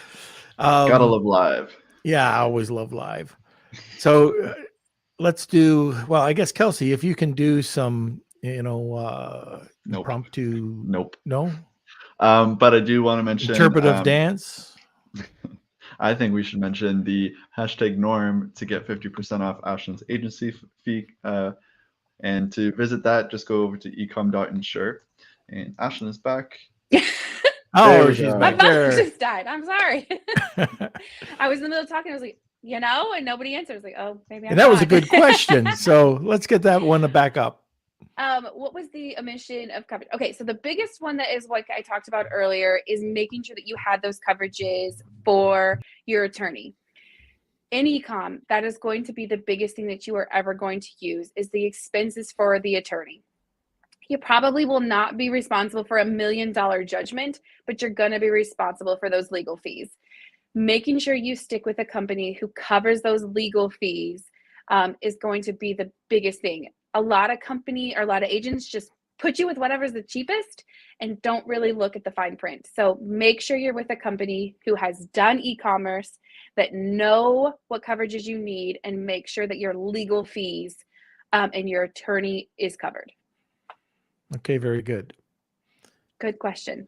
Gotta love live. Yeah, I always love live. So let's do, well, I guess, Kelsey, if you can do some, Nope. impromptu. Nope. No? But I do want to mention Interpretive dance. I think we should mention the hashtag norm to get 50% off Ashlyn's agency fee. And to visit that, just go over to ecom.insure. And Ashlyn is back. Oh, we she's go. My back phone there. just died. I'm sorry. I was in the middle of talking. I was like, and nobody answered. I was like, oh, maybe I'm And that was a not. good question. So let's get that one back up. What was the omission of coverage? Okay, so the biggest one that is like I talked about earlier is making sure that you had those coverages for your attorney. In ecom, that is going to be the biggest thing that you are ever going to use is the expenses for the attorney. You probably will not be responsible for $1 million judgment, but you're going to be responsible for those legal fees. Making sure you stick with a company who covers those legal fees is going to be the biggest thing. A lot of agents just put you with whatever's the cheapest and don't really look at the fine print. So make sure you're with a company who has done e-commerce, that know what coverages you need, and make sure that your legal fees and your attorney is covered. Okay, very good. Good question.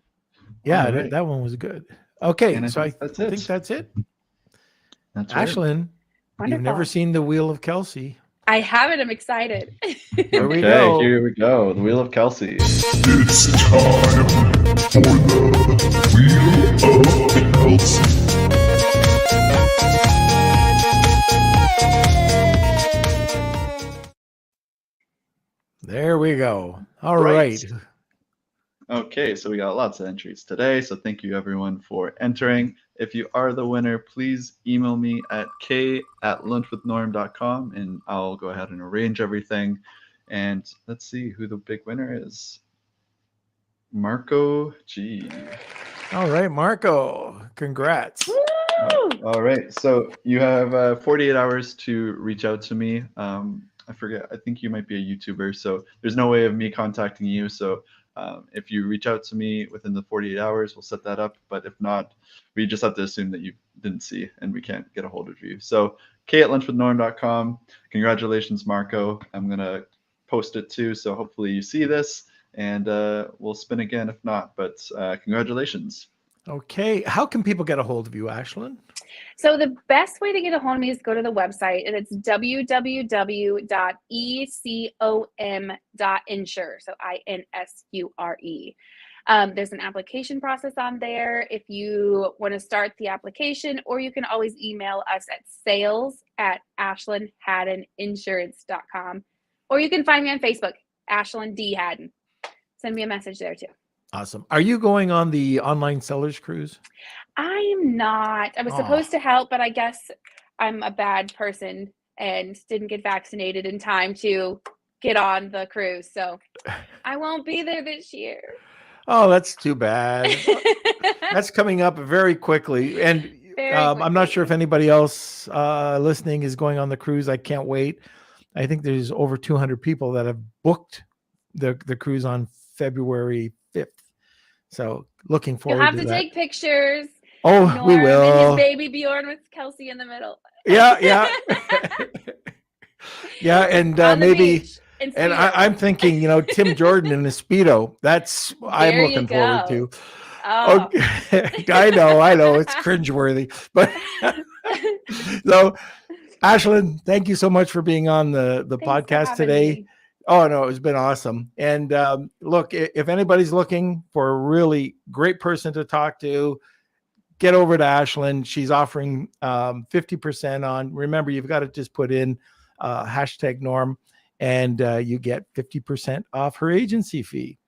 Yeah, All right. that one was good. Okay, And I so I think that's it. think that's it. That's right. Ashlyn, you've never Wonderful. seen the Wheel of Kelsey. I haven't. I'm excited. Here we Okay, go. here we go. The Wheel of Kelsey. It's time for the Wheel of Kelsey. There we go. All Right. right. Okay, so we got lots of entries today. So thank you everyone for entering. If you are the winner, please email me at k@lunchwithnorm.com and I'll go ahead and arrange everything. And let's see who the big winner is. Marco G. All right, Marco. Congrats. Woo! All right, so you have 48 hours to reach out to me. I forget, I think you might be a YouTuber, so there's no way of me contacting you. So if you reach out to me within the 48 hours, we'll set that up. But if not, we just have to assume that you didn't see and we can't get a hold of you. So k@lunchwithnorm.com. Congratulations, Marco. I'm going to post it too. So hopefully you see this and we'll spin again if not. But congratulations. Okay. How can people get a hold of you, Ashlyn? So the best way to get a hold of me is go to the website, and it's www.ecom.insure. So INSURE. There's an application process on there if you want to start the application, or you can always email us at sales@ashlinhaddeninsurance.com, or you can find me on Facebook, Ashlin D. Hadden. Send me a message there too. Awesome. Are you going on the online sellers cruise? I'm not. I was supposed to help, but I guess I'm a bad person and didn't get vaccinated in time to get on the cruise. So I won't be there this year. Oh, that's too bad. That's coming up very quickly. And Very I'm not sure if quickly. anybody else listening is going on the cruise. I can't wait. I think there's over 200 people that have booked the cruise on February 5th. So looking You forward have to to that. take pictures. Oh, we Norm and his will. baby Bjorn with Kelsey in the middle. Yeah. Yeah. And On the maybe, beach in and Speedo. I'm thinking, Tim Jordan in the Speedo. That's I'm There you looking forward go. to. Oh. Okay. I know. It's cringeworthy. But so, Ashlin, thank you so much for being on the Thanks for podcast having today. me. Oh, no, it's been awesome. And look, if anybody's looking for a really great person to talk to, get over to Ashlin. She's offering 50% on. Remember, you've got to just put in #Norm and you get 50% off her agency fee.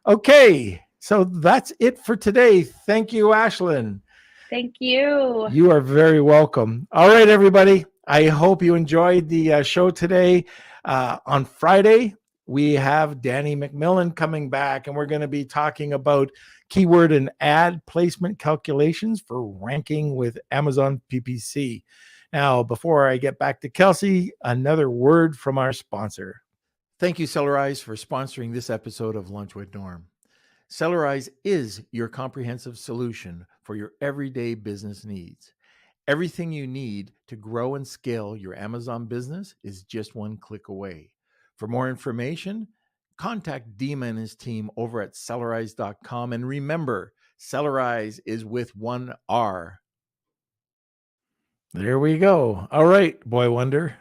Okay, so that's it for today. Thank you, Ashlin. Thank you. You are very welcome. All right, everybody. I hope you enjoyed the show today. On Friday, we have Danny McMillan coming back, and we're going to be talking about keyword and ad placement calculations for ranking with Amazon PPC. Now, before I get back to Kelsey, another word from our sponsor. Thank you, Sellerize, for sponsoring this episode of Lunch with Norm. Sellerize is your comprehensive solution for your everyday business needs. Everything you need to grow and scale your Amazon business is just one click away. For more information, contact Dima and his team over at Sellerize.com. And remember, Sellerize is with one R. There we go. All right, Boy Wonder.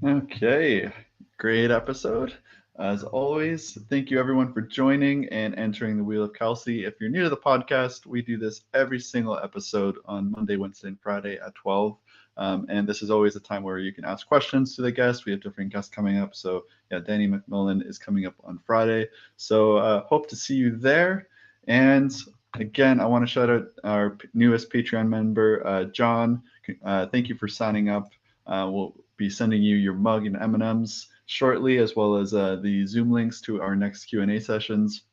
Okay, great episode. As always, thank you everyone for joining and entering the Wheel of Kelsey. If you're new to the podcast, we do this every single episode on Monday, Wednesday, and Friday at 12. And this is always a time where you can ask questions to the guests. We have different guests coming up. So yeah, Danny McMillan is coming up on Friday. So hope to see you there. And again, I want to shout out our newest Patreon member, John. Thank you for signing up. We'll be sending you your mug and M&Ms shortly, as well as the Zoom links to our next Q&A sessions.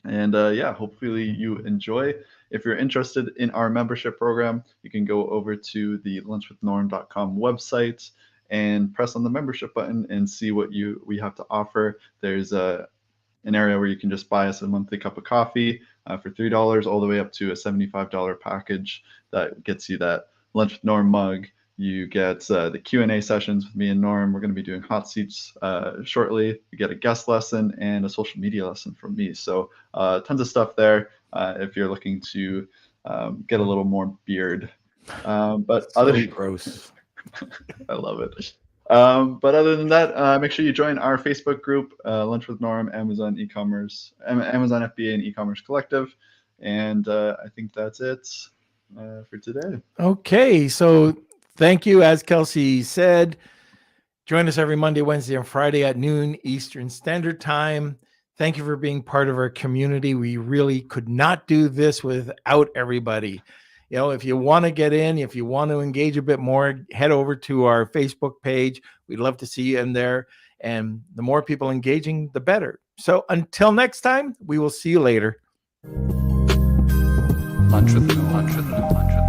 And yeah, hopefully you enjoy. If you're interested in our membership program, you can go over to the lunchwithnorm.com website and press on the membership button and see what we have to offer. There's an area where you can just buy us a monthly cup of coffee for $3 all the way up to a $75 package that gets you that Lunch with Norm mug. You get the Q&A sessions with me and Norm. We're going to be doing hot seats shortly. You get a guest lesson and a social media lesson from me. So tons of stuff there if you're looking to get a little more beard. But So other gross. I love it. But other than that, make sure you join our Facebook group, Lunch with Norm, Amazon Ecommerce, Amazon FBA and Ecommerce Collective. And I think that's it for today. Okay, so thank you. As Kelsey said, join us every Monday, Wednesday, and Friday at noon Eastern Standard Time. Thank you for being part of our community. We really could not do this without everybody. If you want to get in, if you want to engage a bit more, head over to our Facebook page. We'd love to see you in there. And the more people engaging, the better. So until next time, we will see you later. Lunch with Norm.